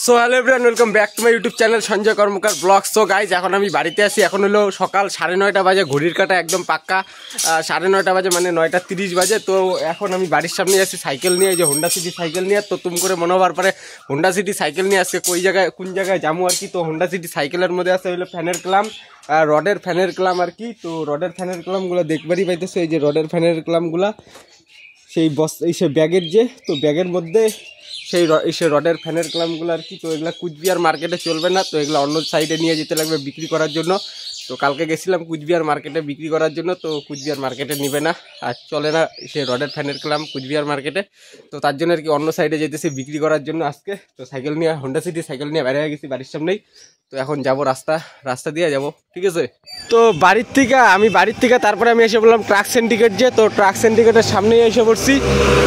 So hello everyone, welcome back to my YouTube channel Sanjay Karmakar blog. So guys, এখন আমি বাড়িতে আছি। এখন হলো সকাল 9:30 বাজে, ঘড়ির কাঁটা একদম পাক্কা 9:30 বাজে, মানে 9:30 বাজে। তো এখন আমি বাড়ির সামনে আছি সাইকেল নিয়ে, এই যে হোন্ডা সিটি সাইকেল নিয়ে। তো তুম করে মনে হবার পরে হোন্ডা সিটি সাইকেল নিয়ে আজকে কোন জায়গায় যাবো আর কি। তো হোন্ডা সিটি সাইকেলের মধ্যে আছে হলো ফ্যানের ক্লাম, রডের ফ্যানের ক্লাম আর কি। তো রডের ফ্যানের ক্লামগুলো দেখবারই পাইতেছে, এই যে রডের ফ্যানের ক্লামগুলা সেই ব্যাগের যে, তো ব্যাগের মধ্যে সেই রডের ফ্যানের ক্লামগুলো আর কি। তো এগুলো কুচবিহার মার্কেটে চলবে না, তো এগুলো অন্য সাইডে নিয়ে যেতে লাগবে বিক্রি করার জন্য। তো কালকে গেছিলাম কুচবিহার মার্কেটে বিক্রি করার জন্য, তো কুচবিহার মার্কেটে নিবে না, আর চলে না সেই রডের ফ্যানের ক্লাম কুচবিহার মার্কেটে। তো তার জন্য আর কি অন্য সাইডে যেতেছি বিক্রি করার জন্য আজকে। তো সাইকেল নিয়ে, হোন্ডা সিটি সাইকেল নিয়ে বেরিয়ে গেছি বাড়ির সামনেই। তো এখন যাবো রাস্তা দিয়ে যাব, ঠিক আছে। তো বাড়ির থেকে তারপরে আমি এসে বললাম ট্রাক সিন্ডিকেট যে, তো ট্রাক সিন্ডিকেটের সামনেই এসে পড়ছি।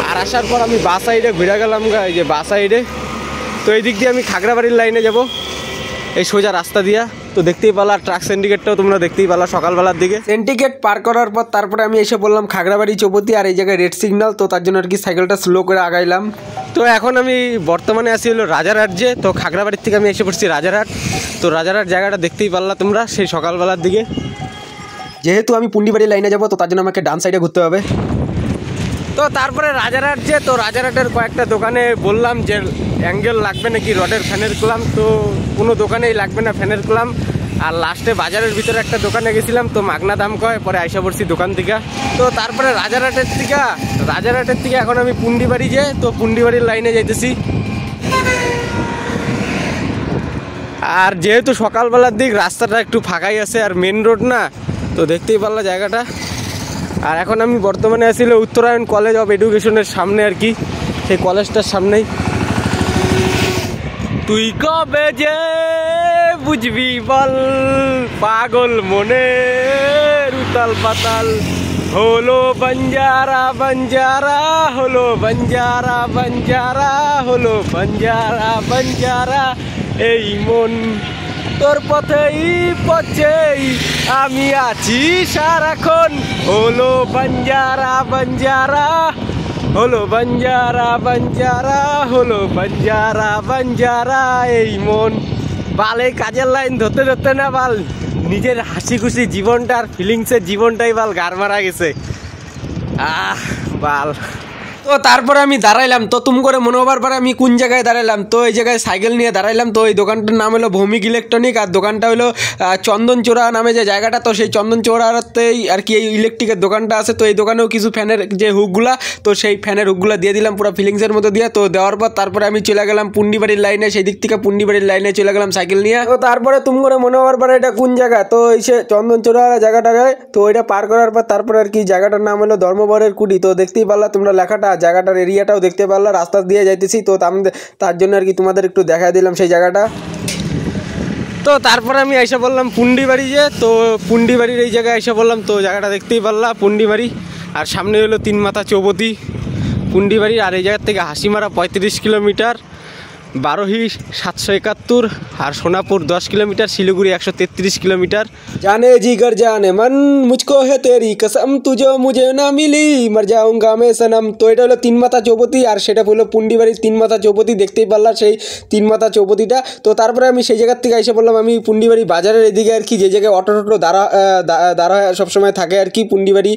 আর আসার পর আমি বাস সাইডে ঘুরে গেলাম, এই যে বাস সাইডে। তো এই দিক দিয়ে আমি খাগড়াবাড়ির লাইনে যাব, এই সোজা রাস্তা দিয়া। তো দেখতেই পালা ট্রাক সিন্ডিকেটটাও তোমরা দেখতেই পালা সকালবেলার দিকে। সিন্ডিকেট পার করার পর তারপরে আমি এসে বললাম খাগড়াবাড়ি চৌপতি, আর এই জায়গায় রেড সিগন্যাল। তো তার জন্য আর কি সাইকেলটা স্লো করে আগাইলাম। তো এখন আমি বর্তমানে আছি হলো রাজারহাট যে, তো খাগড়াবাড়ির থেকে আমি এসে পড়ছি রাজারহাট। তো রাজারহাট জায়গাটা দেখতেই পারলা তোমরা সেই সকালবেলার দিকে। যেহেতু আমি পুন্ডিবাড়ি লাইনে যাবো, তো তার জন্য আমাকে ডান সাইডে ঘুরতে হবে। তো তারপরে রাজারহাট যে, তো রাজারহাটের কয়েকটা দোকানে বললাম যে অ্যাঙ্গেল লাগবে নাকি রডের ফ্যানের ক্লাম, তো কোনো দোকানেই লাগবে না ফ্যানের ক্লাম। আর লাস্টে বাজারের ভিতরে একটা দোকানে গেছিলাম, তো মাগনা দাম কয়, পরে আইসা পড়ছি দোকান থেকে। তো তারপরে রাজারহাটের থেকে এখন আমি পুন্ডিবাড়ি যে, তো পুন্ডিবাড়ির লাইনে যাইতেছি। আর যেহেতু সকালবেলার দিক রাস্তাটা একটু ফাঁকাই আছে, আর মেন রোড না, তো দেখতেই পারলা জায়গাটা। আর এখন আমি বর্তমানে আছি উত্তরায়ণ কলেজ অফ এডুকেশনের সামনে আর কি, সেই কলেজটার সামনেই। তুই কবে যে বুঝবি বল পাগল মনে উতাল পাতাল, হলো বঞ্জারা বঞ্জারা, হলো বঞ্জারা বঞ্জারা, হলো বঞ্জারা বঞ্জারা, এই মন তোর পথেই পথেই আমি আছি সারাক্ষণ, হলো বঞ্জারা বঞ্জারা, হলো বঞ্জারা বঞ্জারা, হলো বঞ্জারা বঞ্জারা, এই মন। বাল এই কাজের লাইন ধরতে ধরতে না বাল নিজের হাসি খুশি জীবনটা আর ফিলিংসের জীবনটাই বাল গার মারা গেছে। বাল। তো তারপরে আমি দাঁড়াইলাম, তো তুম করে মনে হবার পরে আমি কোন জায়গায় দাঁড়াইলাম, তো এই জায়গায় সাইকেল নিয়ে দাঁড়াইলাম। তো এই দোকানটার নাম হলো ভৌমিক ইলেকট্রনিক, আর দোকানটা হলো চন্দনচোড়া নামে যে জায়গাটা, তো সেই চন্দনচোড়াতেই আর কি এই ইলেকট্রিকের দোকানটা আছে। তো এই দোকানেও কিছু ফ্যানের যে হুকগুলা, তো সেই ফ্যানের হুকগুলা দিয়ে দিলাম পুরো ফিলিংসের মতো দিয়ে। তো দেওয়ার পর তারপরে আমি চলে গেলাম পুন্ডিবাড়ির লাইনে, সেই দিক থেকে পুন্ডিবাড়ির লাইনে চলে গেলাম সাইকেল নিয়ে। তো তারপরে তুম করে মনে হবার পরে এটা কোন জায়গা, তো এই সে চন্দনচোড়া জায়গাটায়, তো ওইটা পার করার পর তারপরে আর কি জায়গাটার নাম হলো ধর্মবরের কুটি। তো দেখতেই পারলা তোমরা লেখাটা, জায়গাটার এরিয়াটাও দেখতে পারলা, রাস্তা দিয়ে যাইতেছি। তো তার জন্য আর কি তোমাদের একটু দেখা দিলাম সেই জায়গাটা। তো তারপরে আমি এসে বললাম পুন্ডিবাড়ি যে, তো পুন্ডিবাড়ির এই জায়গায় এসে বললাম, তো জায়গাটা দেখতেই পারলা পুন্ডিবাড়ি। আর সামনে হলো তিনমাথা চৌপতি পুন্ডিবাড়ি। আর এই জায়গার থেকে হাসিমারা 35 কিলোমিটার, বারোহি 771, আর সোনাপুর 10 কিলোমিটার, শিলিগুড়ি 133 কিলোমিটার। জানে জিগর জানে মন মুঝকো হে তেরি কসম তুজো মুঝে না মিলি মর যাউঙ্গা মে সনম। তো এটা হলো তিনমাথা চৌপতি, আর সেটা হলো পুন্ডিবাড়ির তিনমাথা চৌপতি, দেখতেই পারলা সেই তিনমাথা চৌপতিটা। তো তারপরে আমি সেই জায়গার থেকে এসে বললাম আমি পুন্ডিবাড়ি বাজারের এদিকে আর কি, যে জায়গায় অটো দাঁড়া সবসময় থাকে আর কি, পুন্ডিবাড়ি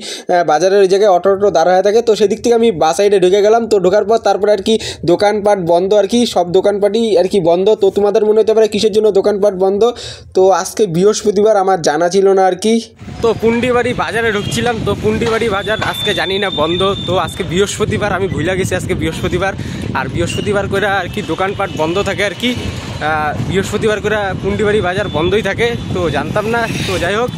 বাজারের ওই জায়গায় অটো দাঁড়া হয়ে থাকে। তো সেদিক থেকে আমি বাস সাইডে ঢুকে গেলাম। তো ঢোকার পর তারপরে আর কি দোকানপাট বন্ধ আর কি, সব দোকানপাটই আর কি বন্ধ। তো তোমাদের মনে হতে পারে কিসের জন্য দোকানপাট বন্ধ, তো আজকে বৃহস্পতিবার, আমার জানা ছিল না আর কি। তো পুন্ডিবাড়ি বাজারে ঢুকছিলাম, তো পুন্ডিবাড়ি বাজার আজকে জানি না বন্ধ। তো আজকে বৃহস্পতিবার, আমি ভুলে গেছি আজকে বৃহস্পতিবার। আর বৃহস্পতিবার করে আর কি দোকানপাট বন্ধ থাকে আর কি, বৃহস্পতিবার করে পুন্ডিবাড়ি বাজার বন্ধই থাকে, তো জানতাম না। তো যাই হোক,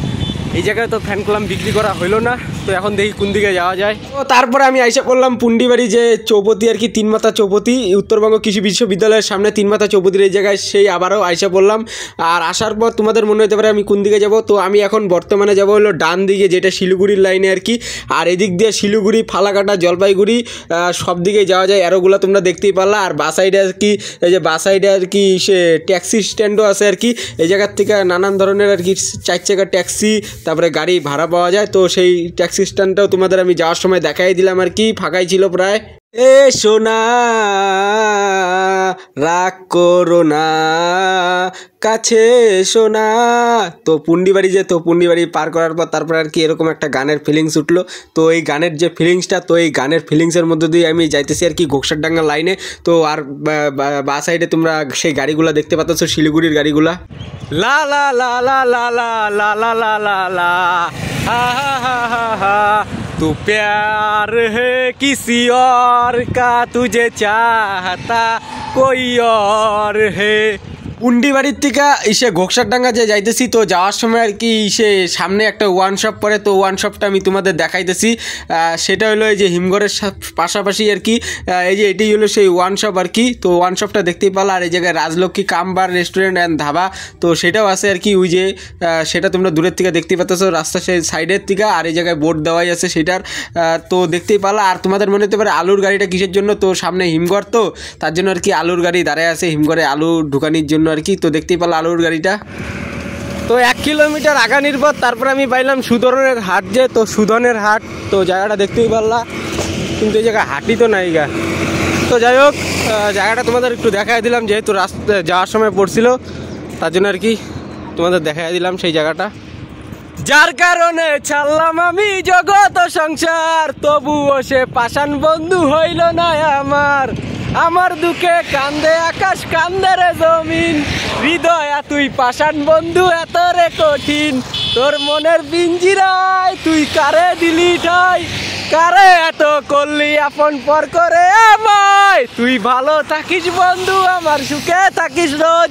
এই জায়গায় তো ফ্যান ক্লাম বিক্রি করা হইলো না। তো এখন দেখি কোন দিকে যাওয়া যায়। তো তারপরে আমি আইসা পড়লাম পুন্ডিবাড়ি যে চৌপতি আর কি, তিনমাথা চৌপতি, উত্তরবঙ্গ কৃষি বিশ্ববিদ্যালয়ের সামনে তিনমাথা চৌপতির এই জায়গায় সেই আবারও আইসা পড়লাম। আর আসার পর তোমাদের মনে হতে পারে আমি কোন দিকে যাব, তো আমি এখন বর্তমানে যাব হলো ডান দিকে, যেটা শিলিগুড়ির লাইনে আর কি। আর এদিক দিয়ে শিলিগুড়ি, ফালাকাটা, জলপাইগুড়ি সব দিকে যাওয়া যায়, এরোগুলো তোমরা দেখতেই পারলা। আর বাস সাইডে আর কি, এই যে বাস সাইডে আর কি সে ট্যাক্সি স্ট্যান্ডও আছে আর কি, এই জায়গার থেকে নানান ধরনের আর কি 4 চাকার ট্যাক্সি, তারপরে গাড়ি ভাড়া পাওয়া যায়। তো সেই ট্যাক্সি স্ট্যান্ডটাও তোমাদের আমি যাওয়ার সময় দেখাই দিলাম আর কি, ফাঁকাই ছিল প্রায়। এ সোনা রাগ করো না, কাছে সোনা। তো পুন্ডিবাড়ি যে, তো পুন্ডিবাড়ি পার করার পর তারপর আর কি এরকম একটা গানের ফিলিংস উঠলো। তো এই গানের যে ফিলিংসটা, তো এই গানের ফিলিংসের মধ্যে দিয়ে আমি যাইতেছি আর কি ঘোকসারডাঙ্গা লাইনে। তো আর বা সাইডে তোমরা সেই গাড়িগুলো দেখতে পাচ্ছ, শিলিগুড়ির গাড়িগুলা। লা লা লা লা লা লা লা লা লা লা লা হা হা হা হা হা तू प्यार है किसी और का, तुझे चाहता कोई और है। পুন্ডিবাড়ির থেকে এসে ঘোকসারডাঙ্গা যে যাইতেছি, তো যাওয়ার সময় আর কি সে সামনে একটা ওয়ান শপ পড়ে। তো ওয়ান শপটা আমি তোমাদের দেখাইতেছি। সেটা হলো এই যে হিমঘরের পাশাপাশি আর কি, এই যে এটাই হলো সেই ওয়ান শপ আর কি। তো ওয়ান শপটা দেখতেই পারলো। আর এই জায়গায় রাজলক্ষ্মী কামবার রেস্টুরেন্ট অ্যান্ড ধাবা, তো সেটাও আছে আর কি। ওই যে সেটা তোমরা দূরের থেকে দেখতেই পাচ্ছ রাস্তা সেই সাইডের থেকে। আর এই জায়গায় বোর্ড দেওয়াই আছে সেটার, তো দেখতেই পারলো। আর তোমাদের মনে হতে পারে আলুর গাড়িটা কিসের জন্য, তো সামনে হিমঘর, তো তার জন্য আর কি আলুর গাড়ি দাঁড়ায় আছে হিমঘরে আলু ঢুকানির জন্য আর কি। তো দেখতেই পারলো আলুর গাড়িটা। তো 1 কিলোমিটার আগানির পর তারপর আমি পাইলাম সুধনের হাট যে, তো সুধনের হাট। তো জায়গাটা দেখতেই পারলা, কিন্তু এই জায়গায় হাটই তো নাই গা। তো যাই হোক, জায়গাটা তোমাদের একটু দেখাই দিলাম, যেহেতু রাস্তা যাওয়ার সময় পড়ছিল তার জন্য আর কি তোমাদের দেখাই দিলাম সেই জায়গাটা। যার কারণে ছাড়লাম আমি জগৎ সংসার, তবুও সে পাষাণ বন্ধু হইল না আমার। আমার দুঃখে কান্দে আকাশ, কান্দে রে জমিন, হৃদয় তুই পাষাণ বন্ধু এত রে কঠিন। তোর মনের পিঞ্জিরায় তুই কারে দিলি ঠাই, কারে এত করলি আপন পর করে আমায়। তুই ভালো থাকিস বন্ধু, আমার সুখে থাকিস রোজ,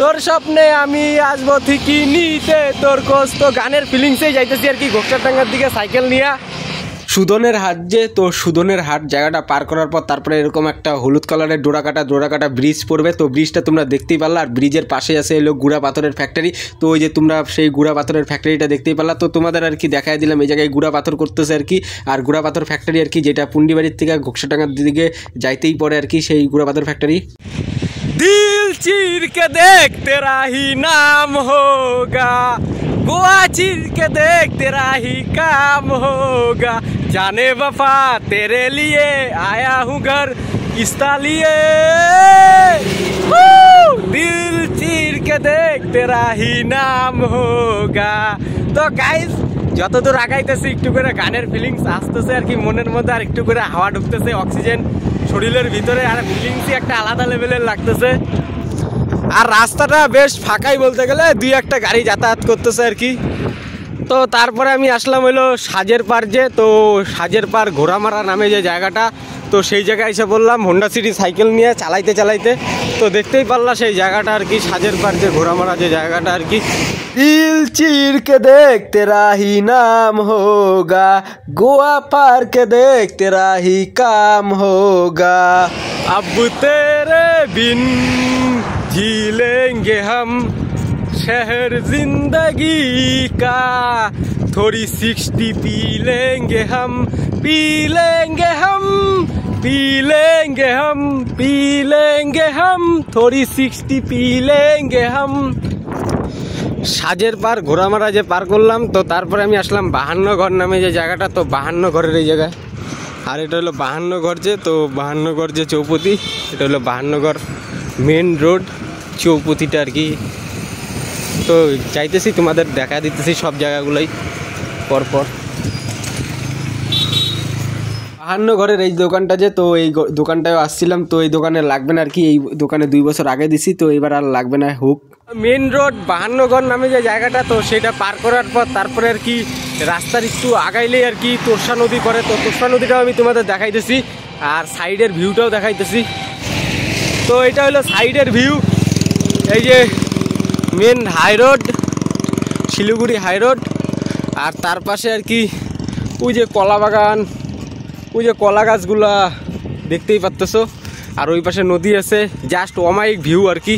তোর স্বপ্নে আমি আসবো ঠিকই নিতে তোর খোঁজ। তো গানের ফিলিংসেই যাইতেছি আর কি ঘোকসারডাঙ্গার দিকে সাইকেল নিয়ে। সুধনের হাট যে, তো সুধনের হাট জায়গাটা পার করার পর তারপরে এরকম একটা হলুদ কালারের ডোরাকাটা ব্রিজ পড়বে। তো ব্রিজটা তোমরা দেখতেই পারলা। আর ব্রিজের পাশে আছে এলো গুড়া পাথরের ফ্যাক্টরি। তো ওই যে তোমরা সেই গুড়া পাথরের ফ্যাক্টরিটা দেখতেই পারলা। তো তোমাদের আর কি দেখাই দিলাম এই জায়গায় গুড়া পাথর করতেছে আর কি। আর গুড়া পাথর ফ্যাক্টরি আর কি, যেটা পুন্ডিবাড়ির থেকে ঘোকসারডাঙ্গার দিকে যাইতেই পড়ে আর কি সেই গুড়া পাথর ফ্যাক্টরি। दिल चीर के देख तेरा ही नाम होगा, गोवा चीर के देख तेरा ही काम होगा, जाने वफा तेरे लिए आया हूँ घर किस्ता लिए, दिल चीर के देख तेरा ही नाम होगा। तो गाइस যতদূর আগাইতেছি একটু করে গানের ফিলিংস আসতেছে আর কি মনের মধ্যে, আর একটু করে হাওয়া ঢুকতেছে, অক্সিজেন শরীরের ভিতরে, আর ফিলিংসই একটা আলাদা লেভেলের লাগতেছে। আর রাস্তাটা বেশ ফাঁকাই বলতে গেলে, 2-1টা গাড়ি যাতায়াত করতেছে আর কি। তো তারপরে আমি আসলাম হলো সাজের পার যে, তো সাজের পার ঘোড়ামারা নামে যে জায়গাটা, তো সেই জায়গায় এসে বললাম হোন্ডা সিটি সাইকেল নিয়ে চালাইতে। তো দেখতেই পারলা সেই জায়গাটা আর কি, সাজের পার যে ঘোড়ামারা যে জায়গাটা আর কি। दिल चीर के देख तेरा ही नाम होगा, गोवा पार के देख तेरा ही काम होगा, अब तेरे बिन जी लेंगे हम शहर जिंदगी का, थोड़ी 60 पी लेंगे हम थोड़ी 60 पी लेंगे हम। সাজের পার ঘোড়ামারা যে পার করলাম, তো তারপরে আমি আসলাম 52 ঘর নামে যে জায়গাটা। তো 52 ঘরের এই জায়গায়, আর এটা হলো 52 ঘর যে, তো 52 ঘর যে চৌপতি, এটা হলো 52 ঘর মেন রোড চৌপতিটা আর কি। তো চাইতেছি তোমাদের দেখা দিতেছি সব জায়গাগুলোই পরপর। 52 ঘরের এই দোকানটা যে, তো এই দোকানটায় আসছিলাম, তো এই দোকানে লাগবে না আর কি, এই দোকানে 2 বছর আগে দিছি, তো এবার আর লাগবে না হুক। মেন রোড 52 ঘর নামে যে জায়গাটা, তো সেটা পার করার পর তারপরে আর কি রাস্তার একটু আগাইলেই আর কি তোরসা নদী পড়ে। তো তোরসা নদীটাও আমি তোমাদের দেখাইতেছি, আর সাইডের ভিউটাও দেখাইতেছি। তো এটা হলো সাইডের ভিউ, এই যে main high road, Siliguri high road, আর তার পাশে আর কি ওই যে কলা বাগান, ওই যে কলা গাছগুলা দেখতেই পারতেছো, আর ওই পাশে নদী আছে, জাস্ট অমায়িক ভিউ আর কি।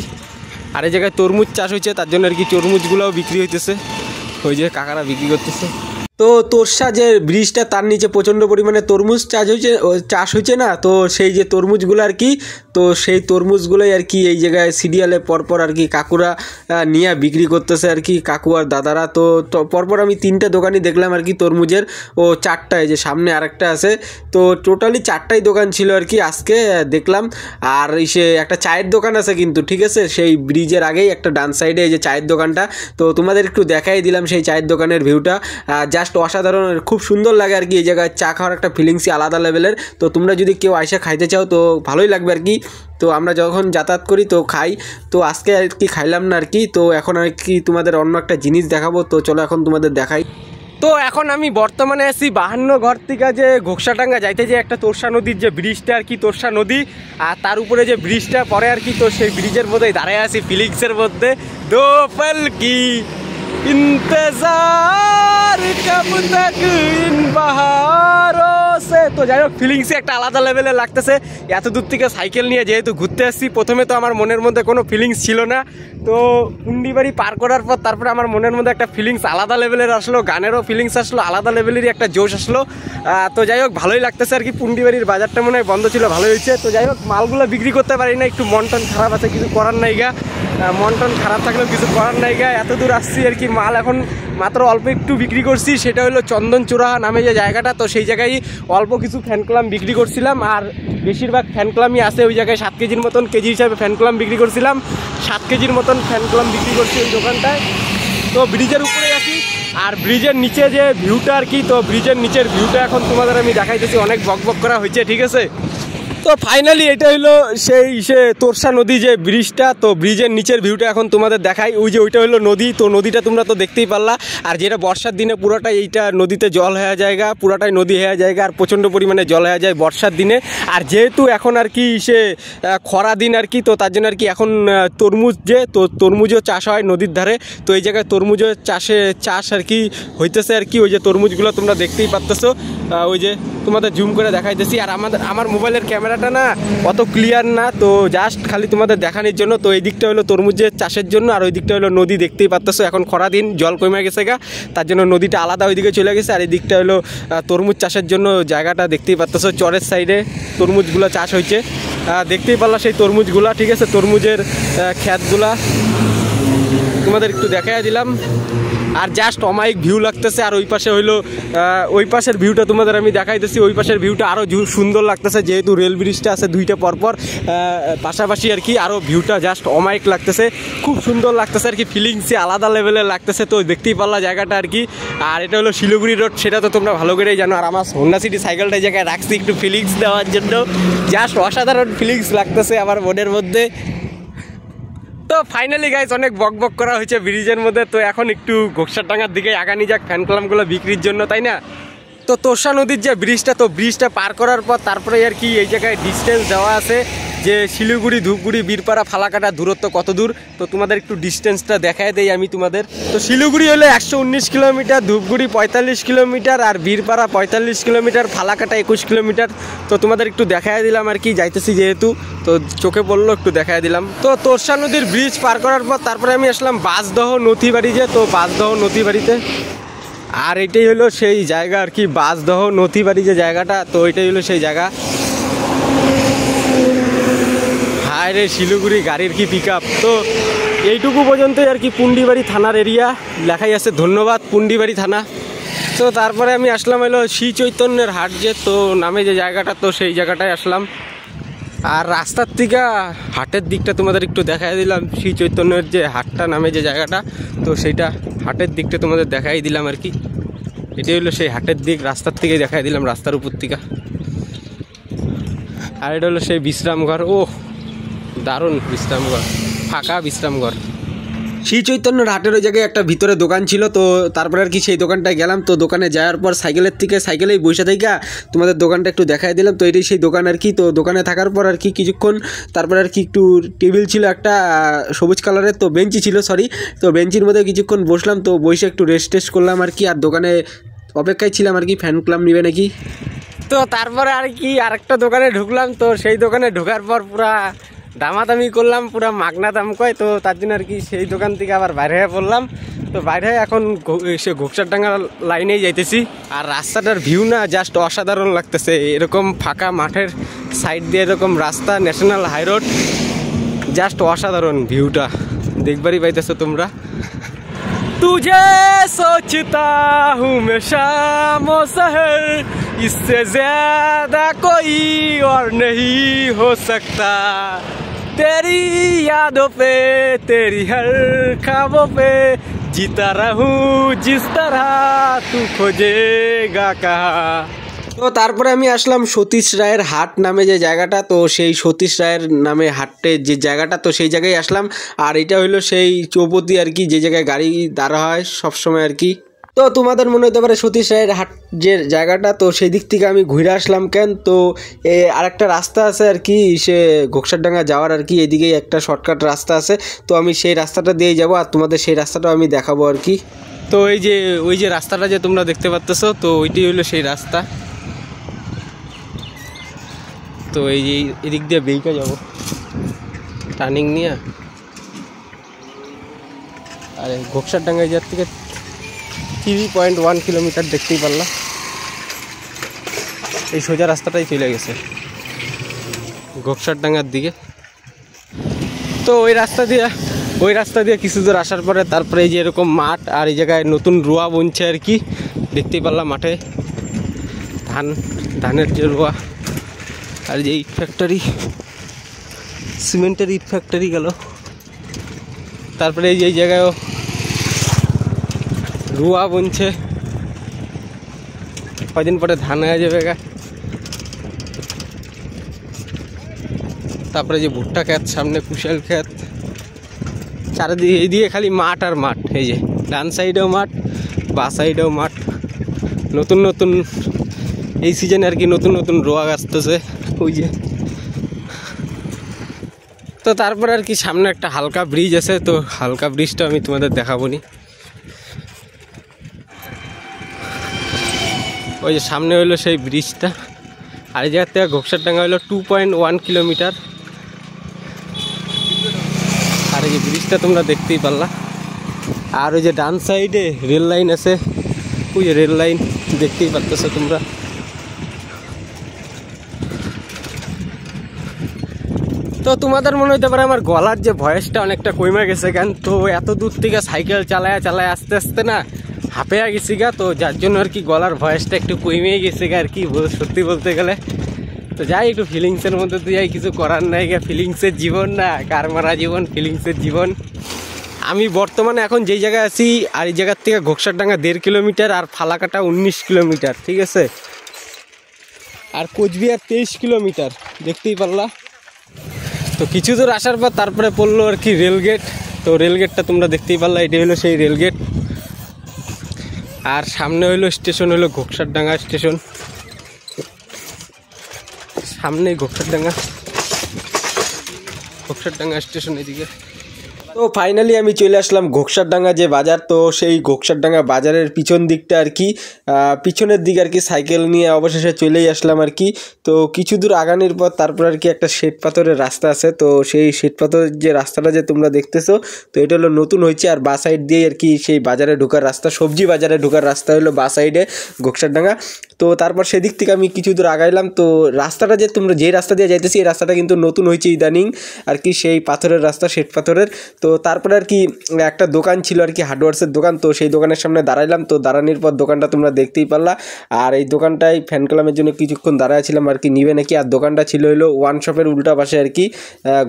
আর এই জায়গায় তরমুজ চাষ হয়েছে, তার জন্য আর কি তরমুজগুলোও বিক্রি হইতেছে, ওই যে কাকারা বিক্রি করতেছে। তো তোরসা যে ব্রিজটা তার নিচে প্রচণ্ড পরিমাণে তরমুজ চাষ হয়েছে না, তো সেই যে তরমুজগুলো আর কি, তো সেই তরমুজগুলোই আর কি এই জায়গায় সিরিয়ালে পরপর আর কি কাকুরা নিয়ে বিক্রি করতেছে আর কি, কাকু আর দাদারা। তো পরপর আমি 3টে দোকানই দেখলাম আর কি তরমুজের, ও 4টায় যে সামনে আরেকটা আছে, তো টোটালি 4টাই দোকান ছিল আর কি আজকে দেখলাম। আর সে একটা চায়ের দোকান আছে কিন্তু, ঠিক আছে, সেই ব্রিজের আগেই একটা ডান সাইডে এই যে চায়ের দোকানটা, তো তোমাদের একটু দেখাই দিলাম সেই চায়ের দোকানের ভিউটা। জাস্ট অসাধারণ, খুব সুন্দর লাগে আর কি এই জায়গায় চা খাওয়ার একটা ফিলিংসই আলাদা লেভেলের। তো তোমরা যদি কেউ আইসা খাইতে চাও তো ভালোই লাগবে আর কি। তো আমরা যখন যাতায়াত করি তো খাই, তো আজকে আর কি খাইলাম না আর কি। তো এখন আর কি তোমাদের অন্য একটা জিনিস দেখাবো, তো চলো এখন তোমাদের দেখাই। তো এখন আমি বর্তমানে আছি 52 ঘর থেকে যে ঘোকসাডাঙ্গা যাইতে যে একটা তোরসা নদীর যে ব্রিজটা আর কি, তোরসা নদী, আর তার উপরে যে ব্রিজটা পড়ে আর কি, তো সেই ব্রিজের মধ্যেই দাঁড়ায় আছি ফিলিংসের মধ্যে। দোপল কি इंतजार कब तक इन बहारों से। তো যাই হোক ফিলিংসই একটা আলাদা লেভেলে লাগতেছে। এত দূর থেকে সাইকেল নিয়ে যেহেতু ঘুরতে আসছি, প্রথমে তো আমার মনের মধ্যে কোনো ফিলিংস ছিল না, তো পুন্ডিবাড়ি পার করার পর তারপরে আমার মনের মধ্যে একটা ফিলিংস আলাদা লেভেলের আসলো, গানেরও ফিলিংস আসলো, আলাদা লেভেলেরই একটা জোশ আসলো। তো যাই হোক ভালোই লাগতেছে আর কি। পুন্ডিবাড়ির বাজারটা মনে হয় বন্ধ ছিল, ভালোই হয়েছে। তো যাই হোক মালগুলো বিক্রি করতে পারি না, একটু মন টন খারাপ আছে, কিছু করার নাই গা, মন টন খারাপ থাকলেও কিছু করার নাই গা। এত দূর আসছি আর কি, মাল এখন মাত্র অল্প একটু বিক্রি করছি, সেটা হলো চন্দন চূড়াহা নামে যে জায়গাটা, তো সেই জায়গায় অল্প কিছু ফ্যান ক্লাম বিক্রি করছিলাম। আর বেশিরভাগ ফ্যান ক্লামই আছে ওই জায়গায়, 7 কেজির মতন কেজি হিসাবে ফ্যান ক্লাম বিক্রি করছিলাম, 7 কেজির মতন ফ্যান ক্লাম বিক্রি করছি ওই দোকানটায়। তো ব্রিজের উপরে আছি, আর ব্রিজের নিচে যে ভিউটা আর কি, তো ব্রিজের নিচের ভিউটা এখন তোমাদের আমি দেখাইতেছি। অনেক বকবক করা হয়েছে, ঠিক আছে। তো ফাইনালি এটা হলো সে তোরসা নদী যে ব্রিজটা, তো ব্রিজের নিচের ভিউটা এখন তোমাদের দেখাই। ওই যে ওইটা হলো নদী, তো নদীটা তোমরা তো দেখতেই পারলা। আর যেটা বর্ষার দিনে পুরোটাই এইটা নদীতে জল হয়ে জায়গা, পুরোটাই নদী হয়ে জায়গা, আর প্রচণ্ড পরিমাণে জল হয়ে যায় বর্ষার দিনে। আর যেহেতু এখন আর কি খরা দিন আর কি, তো তার জন্য আর কি এখন তরমুজ তো তরমুজও চাষ হয় নদীর ধারে, তো এই জায়গায় তরমুজও চাষ আর কি হইতেছে আর কি। ওই যে তরমুজগুলো তোমরা দেখতেই পারতেছো, ওই যে তোমাদের জুম করে দেখাইতেছি। আর আমার মোবাইলের ক্যামেরাটা না অত ক্লিয়ার না, তো জাস্ট খালি তোমাদের দেখানোর জন্য। তো এই দিকটা হলো তরমুজের চাষের জন্য, আর ওই দিকটা হলো নদী, দেখতেই পারতেছো। এখন খরা দিন, জল কমে গেছে গা, তার জন্য নদীটা আলাদা ওইদিকে চলে গেছে। আর এই দিকটা হলো তরমুজ চাষের জন্য জায়গাটা, দেখতেই পারতেছো। চরের সাইডে তরমুজগুলো চাষ হয়েছে, দেখতেই পারলা সেই তরমুজগুলা, ঠিক আছে। তরমুজের ক্ষেতগুলা তোমাদের একটু দেখাই দিলাম। আর জাস্ট অমায়িক ভিউ লাগতেছে। আর ওই পাশে হইলো ওই পাশের ভিউটা তোমাদের আমি দেখাইতেছি। ওই পাশের ভিউটা আরও সুন্দর লাগতেছে, যেহেতু রেল ব্রিজটা আছে 2টা পরপর পাশাপাশি আর কি, আরও ভিউটা জাস্ট অমায়িক লাগতেছে, খুব সুন্দর লাগতেছে আর কি। ফিলিংসই আলাদা লেভেলের লাগতেছে, তো দেখতেই পারলা জায়গাটা আর কি। আর এটা হলো শিলিগুড়ি রোড, সেটা তো তোমরা ভালো করেই জানো। আর আমার হোন্ডা সিটি সাইকেলটা জায়গায় রাখছি একটু ফিলিংস দেওয়ার জন্য, জাস্ট অসাধারণ ফিলিংস লাগতেছে আমার মনের মধ্যে। তো ফাইনালি গাইস অনেক বকবক করা হয়েছে ব্রিজের মধ্যে, তো এখন একটু ঘোকসাডাঙ্গার দিকে আগানি যাক ফ্যান ক্লামগুলো বিক্রির জন্য, তাই না। তো তোরসা নদীর যে ব্রিজটা, তো ব্রিজটা পার করার পর তারপরে আর কি এই জায়গায় ডিস্টেন্স দেওয়া আছে যে শিলিগুড়ি, ধূপগুড়ি, বীরপাড়া, ফালাকাটা দূরত্ব কত দূর, তো তোমাদের একটু ডিস্টেন্সটা দেখায় দেই আমি তোমাদের। তো শিলিগুড়ি হলো 119 কিলোমিটার, ধূপগুড়ি 45 কিলোমিটার, আর বীরপাড়া 45 কিলোমিটার, ফালাকাটা 21 কিলোমিটার। তো তোমাদের একটু দেখায় দিলাম আর কি, যাইতেছি যেহেতু, তো চোখে পড়লো একটু দেখায় দিলাম। তো তোরসা নদীর ব্রিজ পার করার পর তারপরে আমি আসলাম বাঁশদহ নথিবাড়ি যে, তো বাঁশদহ নথিবাড়িতে। আর এটাই হলো সেই জায়গা আর কি, বাঁশদহ নথিবাড়ি যে জায়গাটা, তো এটাই হলো সেই জায়গা। হায় রে শিলিগুড়ি গাড়ির কি পিক আপ। তো এইটুকু পর্যন্তই আর কি পুন্ডিবাড়ি থানার এরিয়া, লেখাই আছে ধন্যবাদ পুন্ডিবাড়ি থানা। তো তারপরে আমি আসলাম হলো শ্রী চৈতন্যের হাট যে, তো নামে যে জায়গাটা, তো সেই জায়গাটায় আসলাম। আর রাস্তার থেকে হাটের দিকটা তোমাদের একটু দেখাই দিলাম, শ্রী চৈতন্যের যে হাটটা নামে যে জায়গাটা, তো সেইটা হাটের দিকটা তোমাদের দেখাই দিলাম আর কি। এটাই হলো সেই হাটের দিক, রাস্তার থেকে দেখাই দিলাম, রাস্তার উপর থেকে। আর এটা হলো সেই বিশ্রামঘর, ও দারুণ বিশ্রামঘর, ফাঁকা বিশ্রামঘর। শ্রী চৈতন্যর হাটের ওই জায়গায় একটা ভিতরে দোকান ছিল, তো তারপরে আর কি সেই দোকানটায় গেলাম। তো দোকানে যাওয়ার পর সাইকেলেই বসে থেকে তোমাদের দোকানটা একটু দেখাই দিলাম। তো এটাই সেই দোকান আর কি। তো দোকানে থাকার পর আর কি কিছুক্ষণ তারপরে আর কি একটু টেবিল ছিল একটা সবুজ কালারের, তো বেঞ্চি ছিল, সরি, তো বেঞ্চির মধ্যে কিছুক্ষণ বসলাম, তো বসে একটু রেস্ট করলাম আর কি। আর দোকানে অপেক্ষায় ছিলাম আর কি ফ্যান ক্লাব নিবে নাকি। তো তারপরে আর কি আরেকটা দোকানে ঢুকলাম, তো সেই দোকানে ঢোকার পর পুরা দামাদামি করলাম, পুরা মাগনা দাম কয়, তো তার জন্য আর কি সেই দোকান থেকে আবার বাইরে হয়ে পড়লাম। তো বাইরে এখন সে ঘোকসারডাঙ্গা লাইনেই যাইতেছি। আর রাস্তাটার ভিউ না জাস্ট অসাধারণ লাগতেছে। এরকম ফাঁকা মাঠের সাইড দিয়ে এরকম রাস্তা, ন্যাশনাল হাইরোড, জাস্ট অসাধারণ ভিউটা দেখবারই পাইতেছো তোমরা। तुझे सोचता हूँ मैं शाम और सहर, इससे ज्यादा कोई और नहीं हो सकता। तेरी यादों पे, तेरी हर ख्वाबों पे जीता रहूं जिस तरह तू खोजेगा कहाँ। তো তারপরে আমি আসলাম সতীশ রায়ের হাট নামে যে জায়গাটা, তো সেই সতীশ রায়ের নামে হাটে যে জায়গাটা, তো সেই জায়গায় আসলাম। আর এটা হলো সেই চৌপতি আর কি, যে জায়গায় গাড়ি দাঁড়া হয় সবসময় আর কি। তো তোমাদের মনে হতে পারে সতীশ রায়ের হাট যে জায়গাটা, তো সেই দিক থেকে আমি ঘুরে আসলাম কেন, তো আরেকটা রাস্তা আছে আর কি সে ঘোকসারডাঙ্গা যাওয়ার আর কি, এদিকেই একটা শর্টকাট রাস্তা আছে, তো আমি সেই রাস্তাটা দিয়েই যাবো আর তোমাদের সেই রাস্তাটাও আমি দেখাবো আর কি। তো ওই যে রাস্তাটা যে তোমরা দেখতে পাচ্তেছো, তো ওইটি হলো সেই রাস্তা। তো এই যে এদিক দিয়ে বেইকা যাব টার্নিং নিয়ে। আর ঘোকসারডাঙ্গায় যার থেকে 3.1 কিলোমিটার দেখতেই পারলাম। এই সোজা রাস্তাটাই চলে গেছে ঘোকসারডাঙ্গার দিকে। তো ওই রাস্তা দিয়ে কিছু দূর আসার পরে তারপরে এই যে এরকম মাঠ, আর এই জায়গায় নতুন রোয়া বুনছে আর কি, দেখতেই পারলাম মাঠে ধানের যে রোয়া। আর যে ইট ফ্যাক্টরি, সিমেন্টের ইট ফ্যাক্টরি গেল। তারপরে এই যে এই জায়গায়ও রুয়া বুনছে, কয়দিন পরে ধান হয়ে যাবে গা। তারপরে যে ভুট্টা ক্ষেত, সামনে কুশাল ক্ষেত, চারিদিকে এই দিয়ে খালি মাঠ আর মাঠ। এই যে ডান সাইডেও মাঠ, বা সাইডেও মাঠ। নতুন নতুন এই সিজনে আর কি নতুন নতুন রোয়া আসতেছে ওই যে। তো তারপরে আর কি সামনে একটা হালকা ব্রিজ আছে, তো হালকা ব্রিজটা আমি তোমাদের দেখাবো নি। ওই যে সামনে হলো সেই ব্রিজটা। আর এই জায়গা থেকে ঘোকসারডাঙ্গা হলো 2.1 কিলোমিটার। আর এই যে ব্রিজটা তোমরা দেখতেই পারলা। আর ওই যে ডান সাইডে রেল লাইন আছে, ওই যে রেল লাইন দেখতেই পারতেছো তোমরা। তো তোমাদের মনে হতে পারে আমার গলার যে ভয়েসটা অনেকটা কমে গেছে কেন, তো এত দূর থেকে সাইকেল চালায় আস্তে আস্তে না হাঁপিয়ে গেছি গা, তো যার জন্য আর কি গলার ভয়েসটা একটু কমেই গেছে গা আর কি, সত্যি বলতে গেলে। তো যাই একটু ফিলিংসের মধ্যে দিয়ে যাই, কিছু করার নাই গা, ফিলিংসের জীবন না, কার মারা জীবন, ফিলিংসের জীবন। আমি বর্তমানে এখন যেই জায়গায় আছি, আর এই জায়গার থেকে ঘোকসারডাঙ্গা 1.5 কিলোমিটার, আর ফালাকাটা 19 কিলোমিটার, ঠিক আছে। আর কোচবিহার 23 কিলোমিটার, দেখতেই পারলা। তো কিছু দূর আসার পর তারপরে পড়লো আর কি রেলগেট। তো রেলগেটটা তোমরা দেখতেই পারলা, এটি হলো সেই রেলগেট। আর সামনে হইলো স্টেশন, হলো ঘোকসারডাঙ্গা স্টেশন, সামনে ঘোকসারডাঙ্গা স্টেশন এদিকে। তো ফাইনালি আমি চলে আসলাম ঘোকসারডাঙ্গা যে বাজার, তো সেই ঘোকসারডাঙ্গা বাজারের পিছন দিকটা আর কি, পিছনের দিকে আর কি সাইকেল নিয়ে অবশেষে চলেই আসলাম আর কি। তো কিছু দূর আগানোর পর তারপর আর কি একটা শ্বেত পাথরের রাস্তা আছে, তো সেই শ্বেত পাথরের যে রাস্তাটা যে তোমরা দেখতেছো, তো এটা হলো নতুন হয়েছে। আর বা সাইড দিয়ে আর কি সেই বাজারে ঢোকার রাস্তা, সবজি বাজারে ঢোকার রাস্তা হলো বা সাইডে ঘোকসারডাঙ্গা। তো তারপর সেদিক থেকে আমি কিছু দূর আগাইলাম। তো রাস্তাটা যে তোমরা যে রাস্তা দিয়ে যাইতেছি, এই রাস্তাটা কিন্তু নতুন হয়েছে ইদানিং আর কি, সেই পাথরের রাস্তা, শ্বেত পাথরের। তো তারপরে আর কি একটা দোকান ছিল আর কি, হার্ডওয়ার্সের দোকান, তো সেই দোকানের সামনে দাঁড়াইলাম। তো দাঁড়ানোর পর দোকানটা তোমরা দেখতেই পারলা। আর এই দোকানটায় ফ্যান ক্লাবের জন্য কিছুক্ষণ দাঁড়াইছিলাম আর কি, নিবে নাকি। আর দোকানটা ছিল হলো ওয়ান শপের উল্টা পাশে আর কি,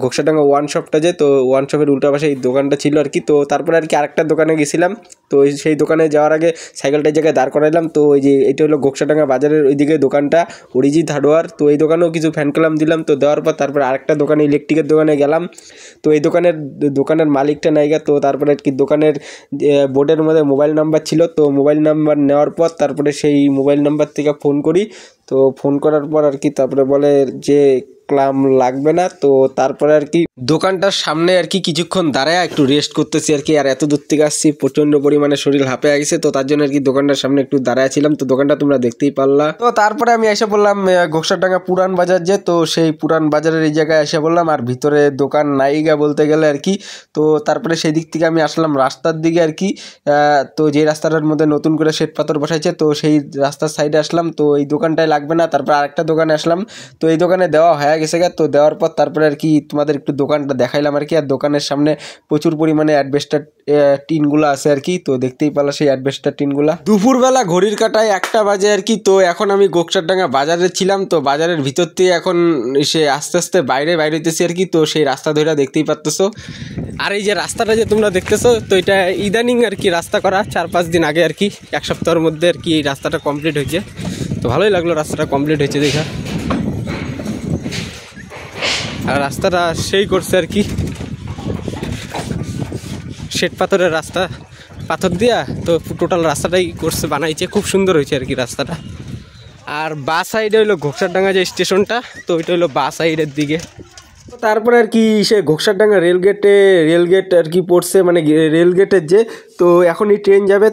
ঘোকসারডাঙ্গা ওয়ান শপটা যে, তো ওয়ান শপের উল্টা পাশে এই দোকানটা ছিল আর কি। তো তারপরে আর কি আরেকটা দোকানে গেছিলাম, তো সেই দোকানে যাওয়ার আগে সাইকেলটা জায়গায় দাঁড় করাইলাম। তো ওই যে এটা হলো ঘোকসারডাঙ্গা বাজারের ওইদিকে দোকানটা, অরিজিৎ হার্ডওয়্যার। তো এই দোকানেও কিছু ফ্যান ক্লাম দিলাম। তো দেওয়ার পর তারপরে আরেকটা দোকানে, ইলেকট্রিকের দোকানে গেলাম। তো এই দোকানের মালিকটা নাইগা, তো তারপরে আর কি দোকানের বোর্ডের মধ্যে মোবাইল নাম্বার ছিল, তো মোবাইল নাম্বার নেওয়ার পর তারপরে সেই মোবাইল নাম্বার থেকে ফোন করি। তো ফোন করার পর আর কি তারপরে বলে যে ক্লাম লাগবে না। তো তারপরে আর কি দোকানটার সামনে আর কি কিছুক্ষণ দাঁড়ায় একটু রেস্ট করতেছি আর কি। আর এত দূর থেকে আসছি, প্রচণ্ড পরিমাণে শরীর হাঁপে গেছে, তো তার জন্য আর কি দোকানটার সামনে একটু দাঁড়ায় ছিলাম। তো দোকানটা তোমরা দেখতেই পারলা। তো তারপরে আমি এসে বললাম ঘোকসারডাঙ্গা পুরান বাজার যে, তো সেই পুরান বাজারের এই জায়গায় এসে বললাম। আর ভিতরে দোকান নাইগা বলতে গেলে আর কি। তো তারপরে সেই দিক থেকে আমি আসলাম রাস্তার দিকে আর কি। তো যে রাস্তাটার মধ্যে নতুন করে শ্বেত পাথর বসাইছে, তো সেই রাস্তার সাইডে আসলাম। তো এই দোকানটায় লাগবে না, তারপর আরেকটা দোকানে আসলাম। তো এই দোকানে দেওয়া হয়ে গেছে গা। তো দেওয়ার পর তারপরে আর কি তোমাদের একটু দোকানটা দেখাইলাম আর কি। আর দোকানের সামনে প্রচুর পরিমাণে অ্যাডভেস্টার টিনগুলো আছে আর কি। তো দেখতেই পারলা সেই অ্যাডভেস্টার টিনগুলা। দুপুরবেলা ঘড়ির কাটায় 1টা বাজে আর কি। তো এখন আমি গোকসারডাঙ্গা বাজারে ছিলাম। তো বাজারের ভিতর থেকে এখন সে আস্তে আস্তে বাইরে হইতেছি আর কি। তো সেই রাস্তা ধরে দেখতেই পারতেছো। আর এই যে রাস্তাটা যে তোমরা দেখতেছো, তো এটা ইদানিং আর কি রাস্তা করা 4-5 দিন আগে আর কি, 1 সপ্তাহের মধ্যে আর কি এই রাস্তাটা কমপ্লিট হয়েছে। তো ভালোই লাগলো রাস্তাটা কমপ্লিট হয়েছে দেখা। আর রাস্তাটা সেই করছে আর কি, শ্বেত পাথরের রাস্তা, পাথর দিয়া তো টোটাল রাস্তাটাই করছে, বানাইছে, খুব সুন্দর হয়েছে আর কি রাস্তাটা। আর বা সাইডে হইলো ঘোকসারডাঙ্গা যে স্টেশনটা, তো ওইটা হইলো বা সাইডের দিকে। তারপরে আর কি সে ঘোকসারডাঙ্গা রেলগেট আর কি পড়ছে, মানে রেলগেটের যে, তো এখনই ট্রেন যাবে।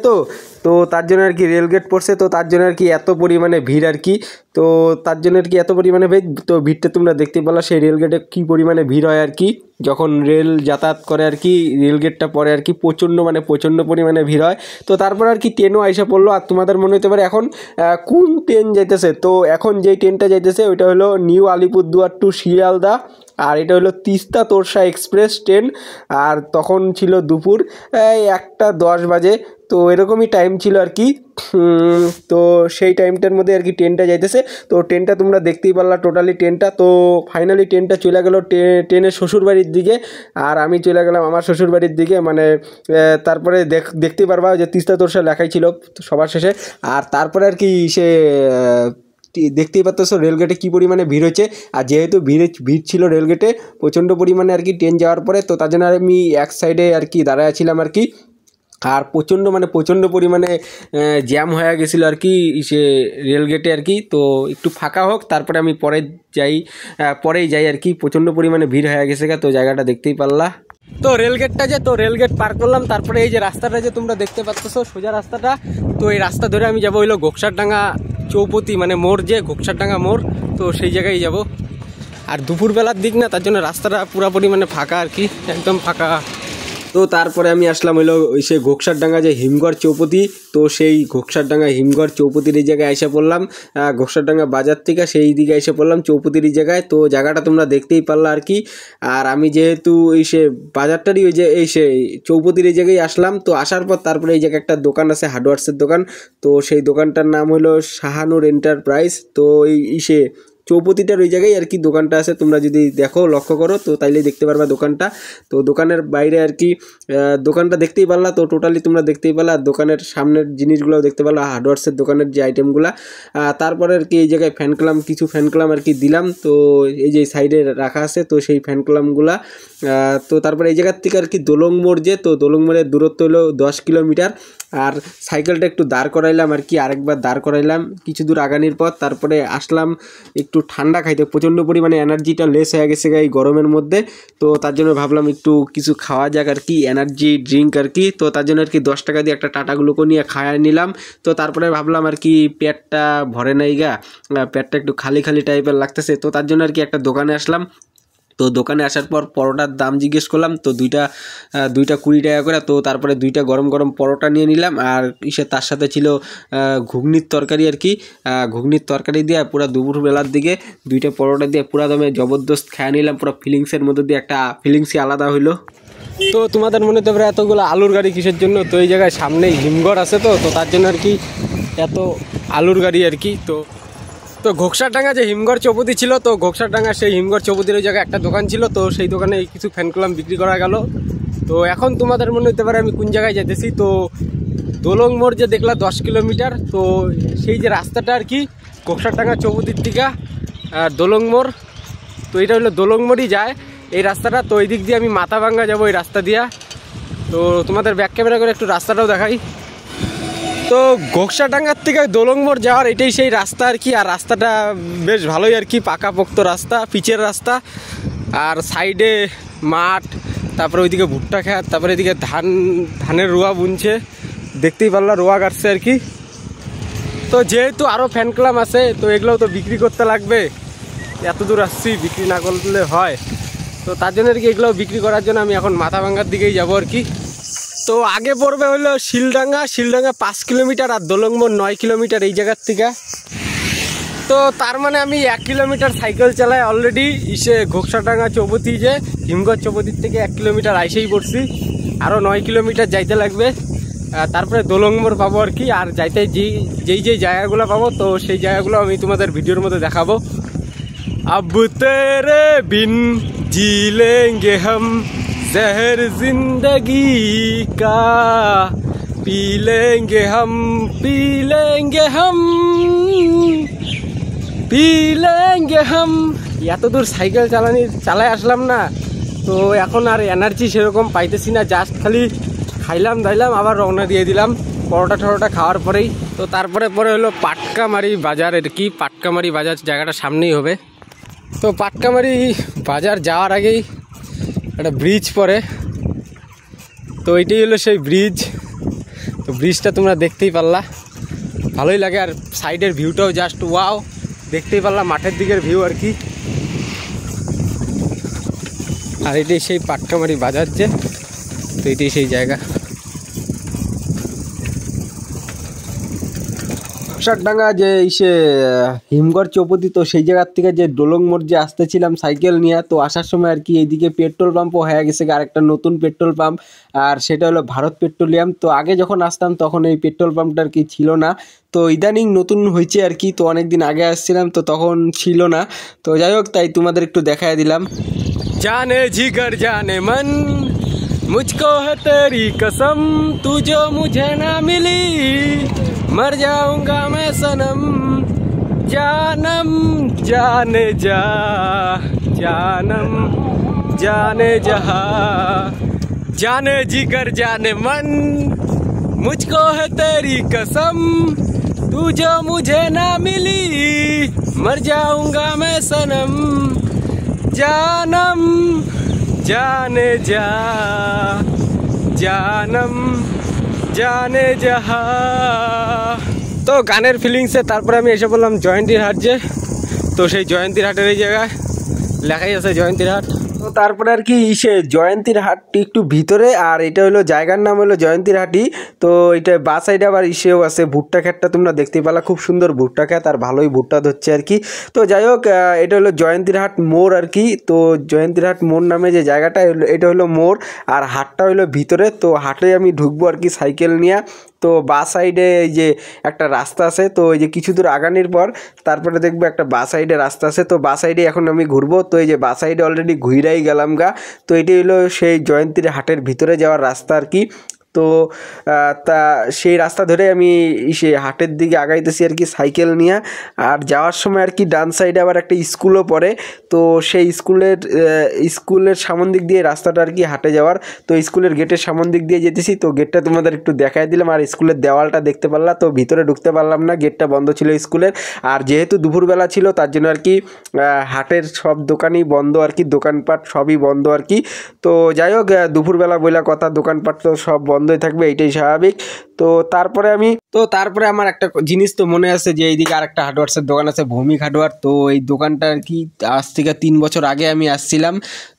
তো তার জন্য আর কি রেলগেট পড়ছে, তো তার জন্য আর কি এত পরিমাণে ভিড় আর কি। তো তার জন্য আর কি এত পরিমাণে ভিড়। তো ভিড়টা তোমরা দেখতে পেলা সেই রেলগেটে কী পরিমাণে ভিড় হয় আর কি, যখন রেল যাতায়াত করে আর কি, রেলগেটটা পরে আর কি প্রচণ্ড পরিমাণে ভিড় হয়। তো তারপর আর কি ট্রেনও আইসা পড়লো। আর তোমাদের মনে হতে পারে এখন কোন ট্রেন যাইতেছে, তো এখন যেই ট্রেনটা যাইতেছে ওইটা হলো নিউ আলিপুরদুয়ার টু শিয়ালদা। আর এটা হলো তিস্তা তোরসা এক্সপ্রেস ট্রেন। আর তখন ছিল দুপুর 1টা 10 বাজে, তো এরকমই টাইম ছিল আর কি। তো সেই টাইমটার মধ্যে আর কি ট্রেনটা যাইতেছে। তো ট্রেনটা তোমরা দেখতেই পারলা টোটালি ট্রেনটা। তো ফাইনালি ট্রেনটা চলে গেল ট্রেনের শ্বশুরবাড়ির দিকে। আর আমি চলে গেলাম আমার শ্বশুরবাড়ির দিকে, মানে তারপরে দেখতেই পারবা যে তিস্তা তোরসা লেখাই ছিল সবার শেষে। আর তারপরে আর কি সে দেখতেই পাচ্ছ রেলগেটে কী পরিমাণে ভিড় হচ্ছে। আর যেহেতু ভিড় ছিল রেলগেটে প্রচণ্ড পরিমাণে আর কি ট্রেন যাওয়ার পরে, তো তার জন্য আমি এক সাইডে আর কি দাঁড়ায় ছিলাম আর কি। আর প্রচণ্ড পরিমাণে জ্যাম হয়ে গেছিলো আর কি সে রেলগেটে আর কি। তো একটু ফাঁকা হোক তারপরে আমি পরেই যাই আর কি, প্রচণ্ড পরিমাণে ভিড় হয়ে গেছে। তো জায়গাটা দেখতেই পারলা। তো রেলগেটটা যে, তো রেলগেট পার করলাম। তারপরে এই যে রাস্তাটা যে তোমরা দেখতে পাচ্ছ সোজা রাস্তাটা, তো এই রাস্তা ধরে আমি যাবো হইলো ঘোকসারডাঙ্গা চৌপতি, মানে মোড় যে ঘোকসারডাঙ্গা মোড়, তো সেই জায়গায় যাব। আর দুপুরবেলার দিক না, তার জন্য রাস্তাটা পুরো পরিমাণে ফাঁকা আর কি, একদম ফাঁকা। তো তারপরে আমি আসলাম হইলো সেই ঘোকসারডাঙ্গা যে হিমঘর চৌপতি। তো সেই ঘোকসারডাঙ্গা হিমঘর চৌপতির এই জায়গায় এসে পড়লাম। ঘোকসারডাঙ্গা বাজার থেকে সেই দিকে এসে পড়লাম চৌপতির এই জায়গায়। তো জায়গাটা তোমরা দেখতেই পারলা আর কি। আর আমি যেহেতু এই সে বাজারটারই ওই যে এই সেই চৌপতির এই জায়গায় আসলাম। তো আসার পর তারপরে এই জায়গায় একটা দোকান আছে, হার্ডওয়্যার্সের দোকান। তো সেই দোকানটার নাম হলো শাহানুর এন্টারপ্রাইজ। তো এই সে চৌপতিটার ওই জায়গায় আর কি দোকানটা আছে। তোমরা যদি দেখো, লক্ষ্য করো, তো তাইলেই দেখতে পারবা দোকানটা। তো দোকানের বাইরে আর কি দোকানটা দেখতেই পারলা। তো টোটালি তোমরা দেখতেই পারলা। দোকানের সামনের জিনিসগুলোও দেখতে পারলা, হার্ডওয়্যার্সের দোকানের যে আইটেমগুলো। তারপরে আর কি এই জায়গায় কিছু ফ্যান ক্লাম আর কি দিলাম। তো এই যে সাইডে রাখা আছে, তো সেই ফ্যান ক্লামগুলা। তো তারপরে এই জায়গার থেকে আর কি দোলং মোড় যে, তো দোলং মোড়ের দূরত্ব হলো 10 কিলোমিটার। আর সাইকেলটা একটু দাঁড় করাইলাম আর কি, আরেকবার দাঁড় করাইলাম কিছু দূর আগানির পর। তারপরে আসলাম একটু ঠান্ডা খাইতে, প্রচণ্ড পরিমাণে এনার্জিটা লেস হয়ে গেছে এই গরমের মধ্যে। তো তার জন্য ভাবলাম একটু কিছু খাওয়া যাক আর কি, এনার্জি ড্রিঙ্ক আর কি। তো তার জন্য আর কি 10 টাকা দিয়ে একটা টাটা গ্লুকো নিয়ে খাওয়া নিলাম। তো তারপরে ভাবলাম আর কি পেটটা ভরে নাই গা, পেটটা একটু খালি টাইপের লাগতেছে। তো তার জন্য আর কি একটা দোকানে আসলাম। তো দোকানে আসার পর পরোটার দাম জিজ্ঞেস করলাম। তো দুইটা 20 টাকা করে। তো তারপরে 2টা গরম পরোটা নিয়ে নিলাম। আর তার সাথে ছিল ঘুগনির তরকারি আর কি। ঘুগনির তরকারি দিয়ে পুরো দুপুরবেলার দিকে 2টা পরোটা দিয়ে পুরো দমে জবরদস্ত খেয়ে নিলাম। পুরো ফিলিংসের মধ্যে দিয়ে একটা ফিলিংসই আলাদা হইলো। তো তোমাদের মনে হতে পারে এতগুলো আলুর গাড়ি কিসের জন্য, তো এই জায়গায় সামনেই হিমঘর আছে, তো তার জন্য আর কি এত আলুর গাড়ি আর কি। তো ঘোকসারডাঙ্গা যে হিমঘর চৌপতি ছিল, তো ঘোকসারডাঙ্গা সেই হিমঘর চৌপতির ওই জায়গায় একটা দোকান ছিল। তো সেই দোকানে কিছু ফ্যান কলাম বিক্রি করা গেল। তো এখন তোমাদের মনে হতে পারে আমি কোন জায়গায় যেতেছি। তো দোলং মোড় যে দেখলা 10 কিলোমিটার, তো সেই যে রাস্তাটা আর কি ঘোকসারডাঙ্গা চৌপতির দিকে দোলং মোড়, তো এটা হলো দোলং মোড়ই যায় এই রাস্তাটা। তো এই দিক দিয়ে আমি মাথাভাঙ্গা যাবো এই রাস্তা দিয়া। তো তোমাদের ব্যাক ক্যামেরা করে একটু রাস্তাটাও দেখাই। তো ঘোকসাডাঙ্গার থেকে দোলংমোড় যাওয়ার এটাই সেই রাস্তা আর কি। আর রাস্তাটা বেশ ভালোই আর কি, পাকাপোক্ত রাস্তা, পিচের রাস্তা। আর সাইডে মাঠ, তারপরে ওইদিকে ভুট্টা খেত, তারপরে এদিকে ধানের রোয়া বুনছে, দেখতেই পারলাম রোয়া কাটছে আর কি। তো যেহেতু আরও ফ্যান ক্লাব আছে, তো এগুলোও তো বিক্রি করতে লাগবে, এত দূর আসছি বিক্রি না করলে হয়। তো তার জন্য আর কি এগুলোও বিক্রি করার জন্য আমি এখন মাথাভাঙ্গার দিকেই যাবো আর কি। তো আগে পড়বে হলো শিলডাঙ্গা 5 কিলোমিটার, আর দোলংমোড় 9 কিলোমিটার এই জায়গার থেকে। তো তার মানে আমি 1 কিলোমিটার সাইকেল চালাই অলরেডি। ঘোকসাডাঙ্গা চৌপতি, যে হিমগঞ্জ চৌপতির থেকে 1 কিলোমিটার আইসেই পড়ছি, আরও 9 কিলোমিটার যাইতে লাগবে। তারপরে দোলংমোড় পাবো আর কি। আর যাইতে যেই জায়গাগুলো পাবো, তো সেই জায়গাগুলো আমি তোমাদের ভিডিওর মধ্যে দেখাবো। अब तेरे बिन जी लेंगे हम जहर जिंदगी का, पी लेंगे हम पी लेंगे हम पी लेंगे हम। এত দূর সাইকেল চালাই আসলাম না, তো এখন আর এনার্জি সেরকম পাইতেছি না। জাস্ট খালি খাইলাম দাইলাম, আবার রওনা দিয়ে দিলাম পরোটা খাওয়ার পরেই। তো তারপরে হলো পাটকামারি বাজার। এটা কি পাটকামারি বাজার, জায়গাটা সামনেই হবে। তো পাটকামারি বাজার যাওয়ার আগেই একটা ব্রিজ পড়ে, তো এইটাই হলো সেই ব্রিজ। তো ব্রিজটা তোমরা দেখতেই পারলা, ভালোই লাগে। আর সাইডের ভিউটাও জাস্ট ওয়াও, দেখতেই পারলাম মাঠের দিকের ভিউ আর কি। আর এটাই সেই পাটকামারি বাজার, যে তো এটাই সেই জায়গা। ঘোকসাডাঙ্গা যে হিমগড় চৌপতি, তো সেই জায়গার থেকে যে দোলংমোড় যে আসতেছিলাম সাইকেল নিয়ে, তো আসার সময় আর কি এইদিকে পেট্রোল পাম্পও হয়ে গেছে, আরেকটা নতুন পেট্রোল পাম্প, আর সেটা হলো ভারত পেট্রোলিয়াম। তো আগে যখন আসতাম তখন এই পেট্রোল পাম্পটা আর কি ছিল না, তো ইদানিং নতুন হয়েছে আর কি। তো অনেকদিন আগে আসছিলাম তো তখন ছিল না। তো যাই হোক, তাই তোমাদের একটু দেখায় দিলাম। জানে জিগর জানে মন मुझको है तेरी कसम, तू जो मुझे ना मिली मर जाऊंगा मैं सनम। जानम जाने जा जानम जाने जहा, जाने जिगर जाने मन मुझको है तेरी कसम, तू जो मुझे ना मिली मर जाऊंगा मैं सनम। जानम जाने जा जानम जाने जहा। তো গানের ফিলিংসে তারপরে আমি এসে বললাম জয়ন্তীর হাট, যে তো সেই জয়ন্তীর হাটের এই জায়গায় লেখাই আছে জয়ন্তীর হাট। তো তারপরে আর কি জয়ন্তীর হাটটি একটু ভিতরে, আর এটা হলো জায়গার নাম হলো জয়ন্তীর হাটই। তো এটা বাস সাইডে আবার আছে ভুট্টা ক্ষেতটা, তোমরা দেখতেই পেলা, খুব সুন্দর ভুট্টা ক্ষেত, আর ভালোই ভুট্টা ধরছে আর কি। তো যাই হোক, এটা হলো জয়ন্তীর হাট মোড় আর কি। তো জয়ন্তীর হাট মোড় নামে যে জায়গাটা, এটা হলো মোড়, আর হাটটা হলো ভিতরে। তো হাটে আমি ঢুকবো আর কি সাইকেল নিয়ে। তো বাঁ সাইডে এই যে একটা রাস্তা আছে, তো এই যে কিছু দূর আগানোর পর তারপরে দেখবো একটা বাঁ সাইডে রাস্তা আছে। তো বাঁ সাইডে এখন আমি ঘুরবো। তো এই যে বাঁ সাইডে অলরেডি ঘুরাই গেলাম গা। তো এটি হলো সেই জয়ন্তীর হাটের ভিতরে যাওয়ার রাস্তা আর কি। তো তা সেই রাস্তা ধরে আমি সেই হাটের দিকে আগাইতেছি আর কি সাইকেল নিয়ে। আর যাওয়ার সময় আর কি ডান সাইডে আবার একটা স্কুলও পড়ে, তো সেই স্কুলের সামন দিক দিয়ে রাস্তাটা আর কি হাটে যাওয়ার। তো স্কুলের গেটের সামন দিক দিয়ে যেতেছি। তো গেটটা তোমাদের একটু দেখাই দিলাম, আর স্কুলের দেওয়ালটা দেখতে পারলাম। তো ভিতরে ঢুকতে পারলাম না, গেটটা বন্ধ ছিল স্কুলের। আর যেহেতু দুপুরবেলা ছিল তার জন্য আর কি হাটের সব দোকানই বন্ধ আর কি, দোকানপাট সবই বন্ধ আর কি। তো যাই হোক, দুপুরবেলা বইলা কথা, দোকানপাট তো সব বন্ধই থাকবে, এইটাই স্বাভাবিক। তো তারপরে আমার একটা জিনিস তো মনে আছে, যে এইদিকে আর একটা হার্ডওয়ার্সের দোকান আছে, ভৌমিক হার্ডওয়ার। তো এই দোকানটা আর কি আজ থেকে 3 বছর আগে আমি আসছিলাম,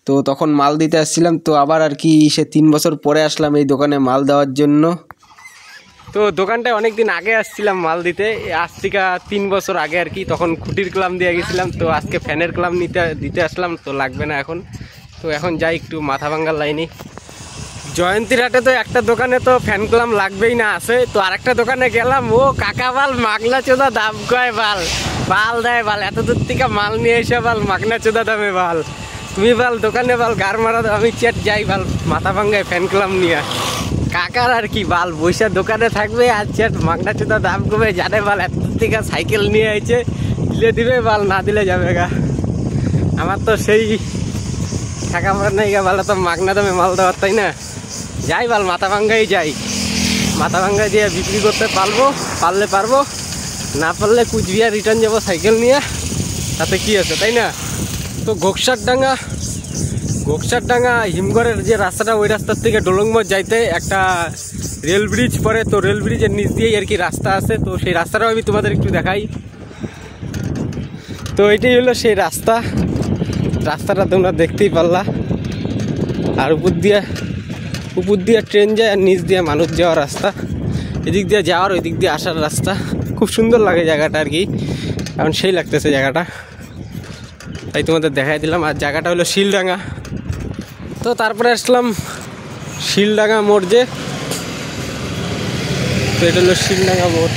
তো তখন মাল দিতে আসছিলাম। তো আবার আর কি 3 বছর পরে আসলাম এই দোকানে মাল দেওয়ার জন্য। তো দোকানটায় অনেক দিন আগে আসছিলাম মাল দিতে, আজ থেকে 3 বছর আগে আর কি। তখন খুঁটির ক্লাম দিয়ে গেছিলাম, তো আজকে ফ্যানের ক্লাম দিতে আসলাম। তো লাগবে না এখন, তো এখন যাই একটু মাথাভাঙ্গার লাইনে। জয়ন্তীর হাটে তো একটা দোকানে তো ফ্যান ক্লাম লাগবেই না, আছে। তো আরেকটা দোকানে গেলাম, ও কাকা বাল মাগনা চোদা দাম কয়, বাল দেয়, এত দূর থেকে মাল নিয়ে এসে মাগনা চোদা দামে তুমি দোকানে গার মারা, আমি চেট যাই মাথা ভাঙ্গায় ফ্যান ক্লাম নিয়ে। কাকার আর কি বৈশা দোকানে থাকবে, আর চেট মাগনা চোদা দাম কমে জানে এত দূর থেকে সাইকেল নিয়ে আইছে, দিলে দিবে না দিলে যাবে গা। আমার তো সেই টাকা পয়সা নেই গা, তো মাগনা দামে মাল দেওয়ার, তাই না? যাই মাথা ভাঙ্গাই যাই। মাথাভাঙ্গা দিয়ে বিক্রি করতে পারলে পারবো, না পারলে কুচবিহার রিটার্ন যাবো সাইকেল নিয়ে, তাতে কি আছে, তাই না? তো ঘোকসারডাঙ্গা হিমঘরের যে রাস্তাটা, ওই রাস্তার থেকে ডলংমোড় যাইতে একটা রেল ব্রিজ পড়ে, তো রেল ব্রিজের নিচ দিয়েই আর কি রাস্তা আছে। তো সেই রাস্তাটাও আমি তোমাদের একটু দেখাই। তো এটাই হলো সেই রাস্তাটা তোমরা দেখতেই পারলা। আর উপর দিয়ে ট্রেন যায়, আর নিচ দিয়ে মানুষ যাওয়ার রাস্তা, এদিক দিয়ে যাওয়ার ওই দিক দিয়ে আসার রাস্তা। খুব সুন্দর লাগে জায়গাটা আর কি, কারণ সেই লাগতেছে জায়গাটা, তাই তোমাদের দেখাই দিলাম। আর জায়গাটা হলো শিলডাঙ্গা। তো তারপরে আসলাম শিলডাঙ্গা মোড়, তো এটা হলো শিলডাঙ্গা মোড়,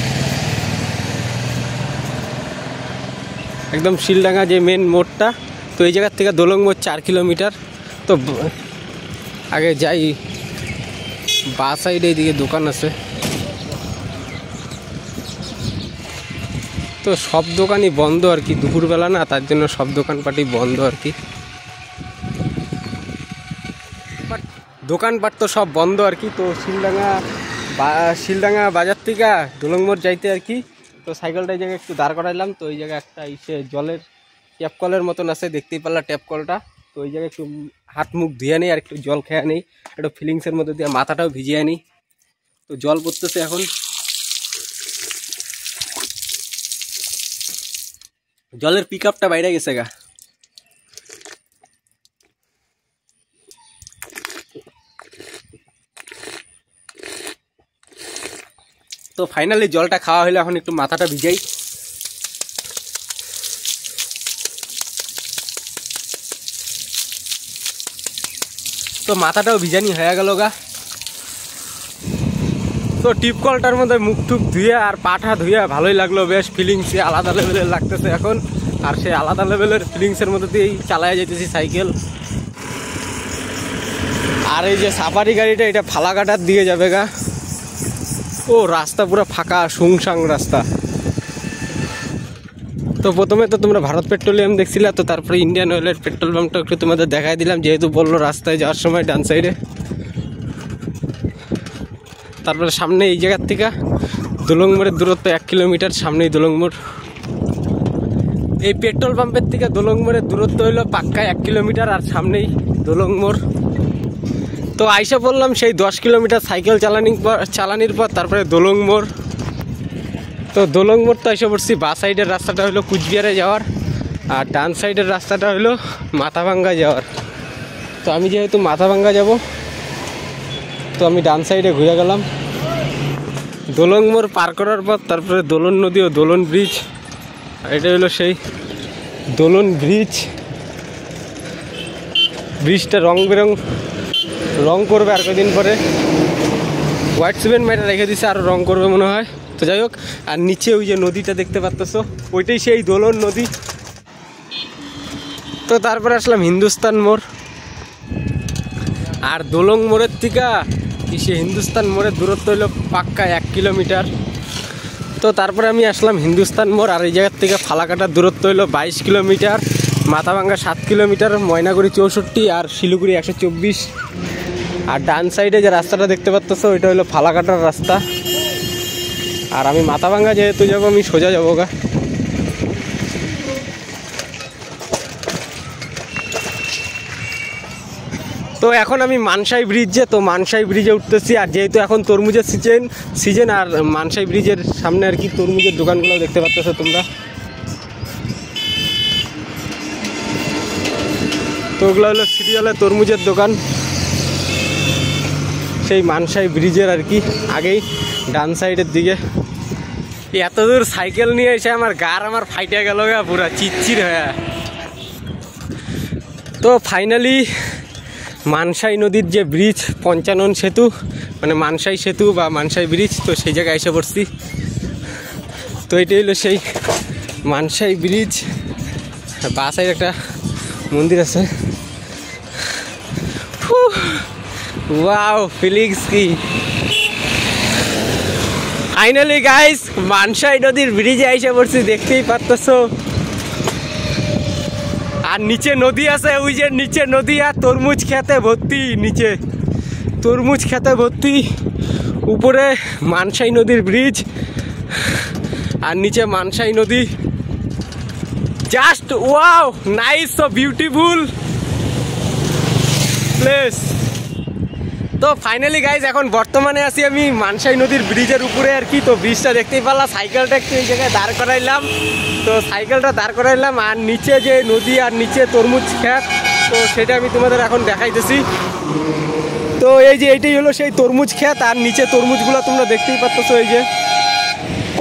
একদম শিলডাঙ্গা যে মেন মোড়টা। তো এই জায়গার থেকে দোলংমোড় 4 কিলোমিটার। তো আগে যাই, বা সাইডে এইদিকে দোকান আছে, তো সব দোকানই বন্ধ আর কি, দুপুরবেলা না, তার জন্য সব দোকানপাটই বন্ধ আর কি। দোকানপাট তো সব বন্ধ আর কি। তো শিলডাঙ্গা বাজার থেকে দোলংমোড় যাইতে আর কি, তো সাইকেলটা এই জায়গায় একটু দাঁড় করাইলাম। তো এই জায়গায় একটা জলের ট্যাপ কলের মতন আছে, দেখতেই পারলা ট্যাপ কলটা। তো ওই জায়গায় একটু হাত মুখ ধুয়ে নিই আর একটু জল খেয়ে নিই, একটু ফিলিংসের মধ্যে দিয়ে মাথাটাও ভিজিয়ে নিই। তো জল পড়তেছে এখন, জলের পিক আপটা বাইরে গেছে গা। তো ফাইনালি জলটা খাওয়া হলে এখন একটু মাথাটা ভিজাই। তো মাথাটাও ভিজানি হয়ে গেল গা। তো টিপ কলটার মধ্যে মুখ টুক ধুয়ে আর পাটা ধুয়ে ভালোই লাগলো, বেশ ফিলিংস আলাদা লেভেলের লাগতেছে এখন। আর সেই আলাদা লেভেলের ফিলিংসের মধ্যে দিয়েই চালায় যেতেছি সাইকেল। আর এই যে সাফারি গাড়িটা, এটা ফালাকাটার দিকে যাবে গা। ও রাস্তা পুরো ফাঁকা শুংসাং রাস্তা। তো প্রথমে তো তোমরা ভারত পেট্রোলিয়াম দেখছিলা, তো তারপরে ইন্ডিয়ান অয়েলের পেট্রোল পাম্পটা একটু তোমাদের দেখাই দিলাম, যেহেতু বললো রাস্তায় যাওয়ার সময় ডান সাইডে। তারপরে সামনে এই জায়গার থেকে দোলংমোড়ের দূরত্ব 1 কিলোমিটার, সামনেই দোলংমোড়। এই পেট্রোল পাম্পের থেকে দোলংমোড়ের দূরত্ব হইলো পাক্কা 1 কিলোমিটার, আর সামনেই দোলংমোড়। তো আইসা বললাম সেই 10 কিলোমিটার সাইকেল চালানির পর তারপরে দোলংমোড়। তো দোলংমোড় তো এসে পড়ছি। বা সাইডের রাস্তাটা হলো কুচবিহারে যাওয়ার, আর ডান সাইডের রাস্তাটা হলো মাথাভাঙ্গা যাওয়ার। তো আমি যেহেতু মাথাভাঙ্গা যাব, তো আমি ডান সাইডে ঘুরে গেলাম। দোলংমোড় পার করার পর তারপরে দোলন নদী ও দোলন ব্রিজ, আর এটা হলো সেই দোলন ব্রিজটা রং করবে আর কদিন পরে, হোয়াইট সিমেন্ট মেরে রেখে দিছে, আরও রং করবে মনে হয়। তো যাই হোক, আর নিচে ওই যে নদীটা দেখতে পাচ্ছ, ওইটাই সেই দোলন নদী। তো তারপরে আসলাম হিন্দুস্তান মোড়, আর দোলং মোড়ের থেকে সে হিন্দুস্তান মোড়ের দূরত্ব হলো পাক্কা 1 কিলোমিটার। তো তারপরে আমি আসলাম হিন্দুস্তান মোড়, আর এই জায়গার থেকে ফালাকাটার দূরত্ব হলো 22 কিলোমিটার, মাথাভাঙ্গা 7 কিলোমিটার, ময়নাগুড়ি 64, আর শিলিগুড়ি 124। আর ডান সাইডে যে রাস্তাটা দেখতে পাচ্ছ, ওইটা হলো ফালাকাটার রাস্তা। আর আমি মাথাভাঙ্গা যেহেতু যাবো, আমি সোজা যাবো গা। তো এখন আমি মানসাই ব্রিজে উঠতেছি। আর যেহেতু এখন তরমুজের সিজন, আর মানসাই ব্রিজের সামনে আর কি তরমুজের দোকানগুলো দেখতে পাচ্ছ তোমরা। তো ওগুলো হলো সিরিয়ালে তরমুজের দোকান, সেই মানসাই ব্রিজের আর কি আগেই ডান সাইডের দিকে। এত দূর সাইকেল নিয়ে এসে আমার ফাইটে গেল গা, পুরা চিচ্চির হয়ে। তো ফাইনালি মানসাই নদীর যে ব্রিজ, পঞ্চানন সেতু, মানে মানসাই সেতু বা মানসাই ব্রিজ, তো সেই জায়গায় এসে পড়ছি। তো এটাই হলো সেই মানসাই ব্রিজ। বাসায় একটা মন্দির আছে। ওয়াও, ফিলিংস কি! ফাইনালি গাইস, মানসাই নদীর ব্রিজে এসে পড়ছি, দেখতেই পারতেছো। আর নিচে নদী আছে, ওই যে নিচে নদী, আর তরমুজ খেতে ভর্তি, নিচে তরমুজ খেতে ভর্তি। উপরে মানসাই নদীর ব্রিজ আর নিচে মানসাই নদী। Just wow, nice, so beautiful place. তো ফাইনালি গাইজ এখন বর্তমানে আছি আমি মানসাই নদীর ব্রিজের উপরে আর কি। তো ব্রিজটা দেখতেই পারলাম, সাইকেলটা একটু এই জায়গায় দাঁড় করাইলাম। তো সাইকেলটা দাঁড় করাইলাম আর নিচে যে নদী আর নিচে তরমুজ ক্ষেত, তো সেটা আমি তোমাদের এখন দেখাইতেছি। তো এই যে এইটাই হলো সেই তরমুজ ক্ষেত আর নিচে তরমুজগুলো তোমরা দেখতেই পাচ্ছ, এই যে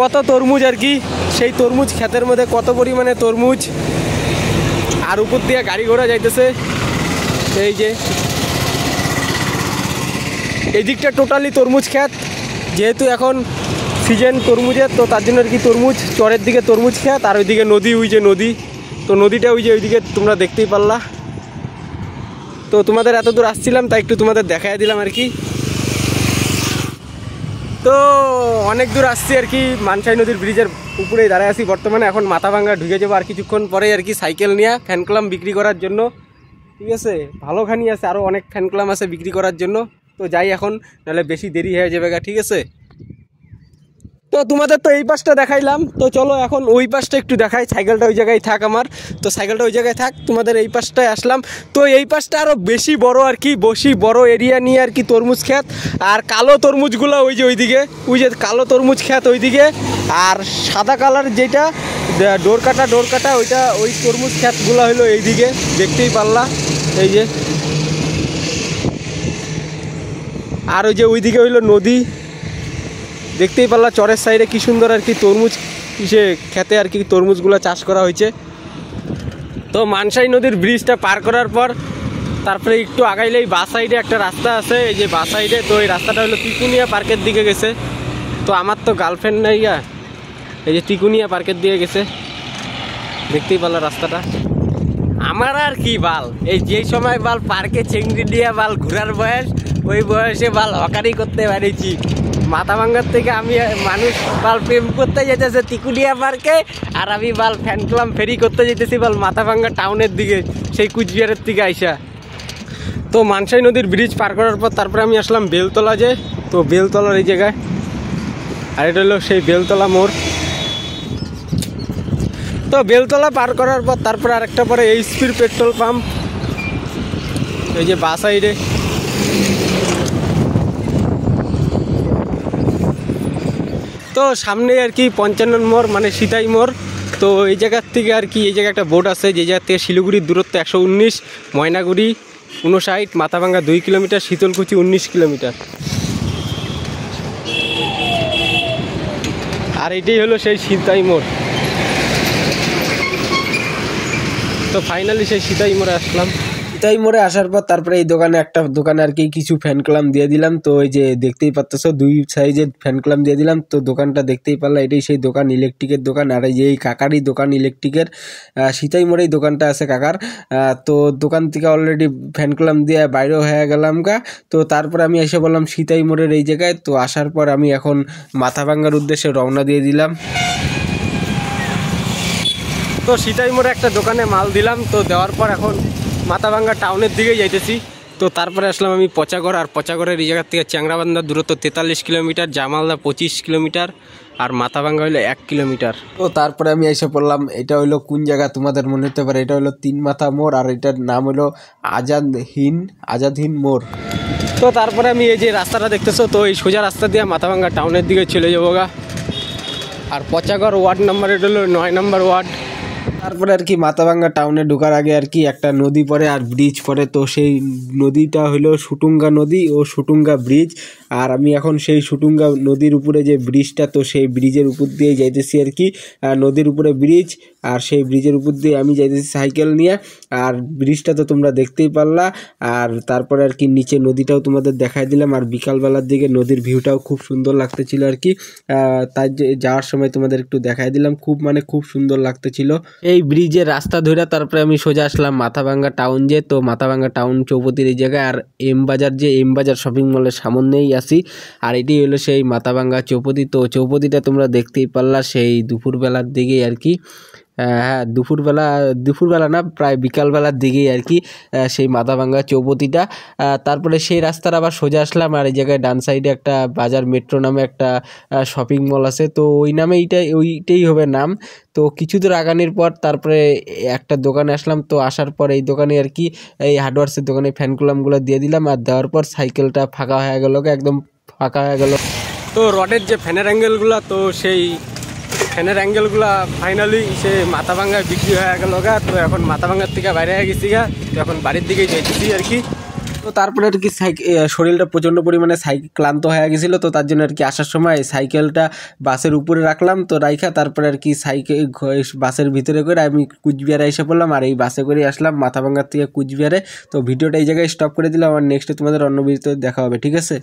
কত তরমুজ আর কি। সেই তরমুজ ক্ষেতের মধ্যে কত পরিমাণে তরমুজ, আর উপর দিয়ে গাড়ি ঘোড়া যাইতেছে। এই যে এই দিকটা টোটালি তরমুজ ক্ষেত, যেহেতু এখন সিজন তরমুজের, তো তার জন্য আর কি তরমুজ, চরের দিকে তরমুজ ক্ষেত আর ওইদিকে নদী, ওই যে নদী। তো নদীটা ওই যে ওইদিকে তোমরা দেখতেই পারলা। তো তোমাদের এত দূর আসছিলাম তাই একটু তোমাদের দেখাই দিলাম আর কি। তো অনেক দূর আসছি আর কি, মানসাই নদীর ব্রিজের উপরেই দাঁড়ায় আছি বর্তমানে। এখন মাথাভাঙ্গা ঢুকে যাবো আর কিছুক্ষণ পরে আর কি, সাইকেল নিয়ে ফ্যান ক্লাম বিক্রি করার জন্য। ঠিক আছে, ভালোখানি আছে, আরও অনেক ফ্যান ক্লাম আছে বিক্রি করার জন্য। তো যাই এখন, নাহলে বেশি দেরি হয়ে যাবে গা। ঠিক আছে, তো তোমাদের তো এই পাশটা দেখাইলাম, তো চলো এখন ওই পাশটা একটু দেখাই। সাইকেলটা ওই জায়গায় থাক আমার, তো সাইকেলটা ওই জায়গায় থাক, তোমাদের এই পাশটায় আসলাম। তো এই পাশটা আরও বেশি বড় আর কি, বেশি বড় এরিয়া নিয়ে আর কি তরমুজ ক্ষেত। আর কালো তরমুজগুলো ওই যে ওইদিকে, ওই যে কালো তরমুজ ক্ষেত ওইদিকে। আর সাদা কালার যেটা ডোর কাটা ওইটা, ওই তরমুজ ক্ষেতগুলো হলো এইদিকে, দেখতেই পারলা। এই যে, আর ওই যে ওইদিকে হইলো নদী, দেখতেই পারলা। চরের সাইডে কি সুন্দর আর কি তরমুজ, কিসে খেতে আর কি তরমুজগুলো চাষ করা হয়েছে। তো মানসাই নদীর ব্রিজটা পার করার পর তারপরে একটু আগাইলেই বাঁ সাইডে একটা রাস্তা আছে, এই যে বাঁ সাইডে। তো এই রাস্তাটা হলো টিকুনিয়া পার্কের দিকে গেছে। তো আমার তো গার্লফ্রেন্ড নাই গা, এই যে টিকুনিয়া পার্কের দিকে গেছে, দেখতেই পারলা রাস্তাটা। আমার আর কি বাল, এই যে সময় বাল পার্কে চেংড়ি দিয়ে বাল ঘোরার বয়স, ওই বয়সে বাল হকারি করতে পারিছি। মাথাভাঙ্গার থেকে আমি মানুষ বাল প্রেম করতে যেতেছে টিকুলিয়া পার্কে, আর আমি বাল ফ্যান ক্লাব ফেরি করতে যেতেছি বাল মাথাভাঙ্গা টাউনের দিকে, সেই কুচবিহারের থেকে আইসা। তো মানসাই নদীর ব্রিজ পার করার পর তারপরে আমি আসলাম বেলতলা, যে তো বেলতলার এই জায়গায়। আর এটা হলো সেই বেলতলা মোড়। তো বেলতলা পার করার পর তারপরে আরেকটা পরে এইচপির পেট্রোল পাম্প, এই যে বাঁ সাইডে। তো সামনে আর কি 55 মোড়, মানে সীতাই মোড়। তো এই জায়গার থেকে আর কি, এই জায়গায় একটা বোর্ড আছে, যে জায়গা থেকে শিলিগুড়ির দূরত্ব 119, ময়নাগুড়ি 59, মাথাভাঙ্গা 2 কিলোমিটার, শীতলকুচি 19 কিলোমিটার। আর এটাই হলো সেই সীতাই মোড়। তো ফাইনালি সেই সীতাই মোড়ে আসলাম। সীতাই মোড়ে আসার পর তারপরে এই একটা দোকানে আর কি কিছু ফ্যান ক্লাম দিয়ে দিলাম। তো এই যে দেখতেই পাচ্ছ, 2 সাইজের ফ্যান ক্লাম দিয়ে দিলাম। তো দোকানটা দেখতেই পারলা, এটাই সেই দোকান, ইলেকট্রিকের দোকান। আর এই যে এই কাকারই দোকান ইলেকট্রিকের, সীতাই মোড়েই দোকানটা আছে কাকার। তো দোকান থেকে অলরেডি ফ্যান ক্লাম দিয়ে বাইরেও হয়ে গেলাম গা। তো তারপরে আমি এসে বললাম সীতাই মোড়ের এই জায়গায়। তো আসার পর আমি এখন মাথাভাঙ্গার উদ্দেশ্যে রওনা দিয়ে দিলাম। তো সীতাই মোড়ে একটা দোকানে মাল দিলাম। তো দেওয়ার পর এখন মাথাভাঙ্গা টাউনের দিকেই যাইতেছি। তো তারপরে আসলাম আমি পচাগড়, আর পচাগড়ের এই জায়গার থেকে চ্যাংরাবান্ধার দূরত্ব 43 কিলোমিটার, জামালদা 25 কিলোমিটার, আর মাথাভাঙ্গা হইলো 1 কিলোমিটার। তো তারপরে আমি এসে পড়লাম, এটা হইলো কোন জায়গা তোমাদের মনে হতে পারে, এটা হলো 3 মাথা মোড়, আর এটার নাম হলো আজাদহীন মোড়। তো তারপরে আমি এই যে রাস্তাটা দেখতেছো, তো এই সোজা রাস্তা দিয়ে মাথাভাঙ্গা টাউনের দিকে চলে যাবো গা। আর পচাগড় ওয়ার্ড নাম্বার, এটা হলো 9 নম্বর ওয়ার্ড। তারপরে আর কি মাথাভাঙ্গা টাউনে ঢোকার আগে আর কি একটা নদী পড়ে আর ব্রিজ পড়ে। তো সেই নদীটা হলো সুটুঙ্গা নদী ও সুটুঙ্গা ব্রিজ। আর আমি এখন সেই সুটুঙ্গা নদীর উপরে যে ব্রিজটা, তো সেই ব্রিজের উপর দিয়েই যাইতেছি আর কি। নদীর উপরে ব্রিজ, আর সেই ব্রিজের উপর দিয়ে আমি যাইতেছি সাইকেল নিয়ে। আর ব্রিজটা তো তোমরা দেখতেই পারলা। আর তারপরে আর কি নিচে নদীটাও তোমাদের দেখাই দিলাম। আর বিকালবেলার দিকে নদীর ভিউটাও খুব সুন্দর লাগতেছিল আর কি। তাই যাওয়ার সময় তোমাদের একটু দেখাই দিলাম, খুব সুন্দর লাগতেছিল। এই ব্রিজের রাস্তা ধরে তারপরে আমি সোজা আসলাম মাথাভাঙ্গা টাউন, যে তো মাথাভাঙ্গা টাউন চৌপতির এই জায়গায়। আর এম বাজার শপিং মলের সামনেই আসি। আর এটি হলো সেই মাথাভাঙ্গা চৌপতি। তো চৌপতিটা তোমরা দেখতেই পারলা সেই দুপুরবেলার দিকেই আর কি। হ্যাঁ, দুপুরবেলা না, প্রায় বিকালবেলার দিকেই আর কি সেই মাথাভাঙ্গা চৌপতিটা। তারপরে সেই রাস্তার আবার সোজা আসলাম, আর এই জায়গায় ডান সাইডে একটা বাজার মেট্রো নামে একটা শপিং মল আছে, তো ওই নামে ওইটাই হবে নাম। তো কিছু দূর আগানোর পর তারপরে একটা দোকানে আসলাম, তো আসার পর এই দোকানে আর কি এই হার্ডওয়্যার্সের দোকানে ফ্যান কলামগুলো দিয়ে দিলাম, আর দেওয়ার পর সাইকেলটা ফাঁকা হয়ে গেল, একদম ফাঁকা হয়ে গেল। তো রডের যে ফ্যানের অ্যাঙ্গেলগুলো, তো সেই ফ্যানের অ্যাঙ্গেলগুলো ফাইনালি সে মাথাভাঙ্গায় বিক্রি হয়ে গেল গা। তো এখন মাথাভাঙ্গার থেকে বাইরে হয়ে গেছি গা, তো এখন বাড়ির দিকেই যাইতেছি আর কি। তো তারপরে আর কি শরীরটা প্রচণ্ড পরিমাণে ক্লান্ত হয়ে গেছিলো, তো তার জন্য আর কি আসার সময় সাইকেলটা বাসের উপরে রাখলাম, তো রাইখা তারপরে আর কি বাসের ভিতরে করে আমি কুচবিহারে এসে পড়লাম, আর এই বাসে করে আসলাম মাথাভাঙ্গার থেকে কুচবিহারে। তো ভিডিওটা এই জায়গায় স্টপ করে দিলাম, আর নেক্সটে তোমাদের অন্য ভিডিওতে দেখা হবে, ঠিক আছে।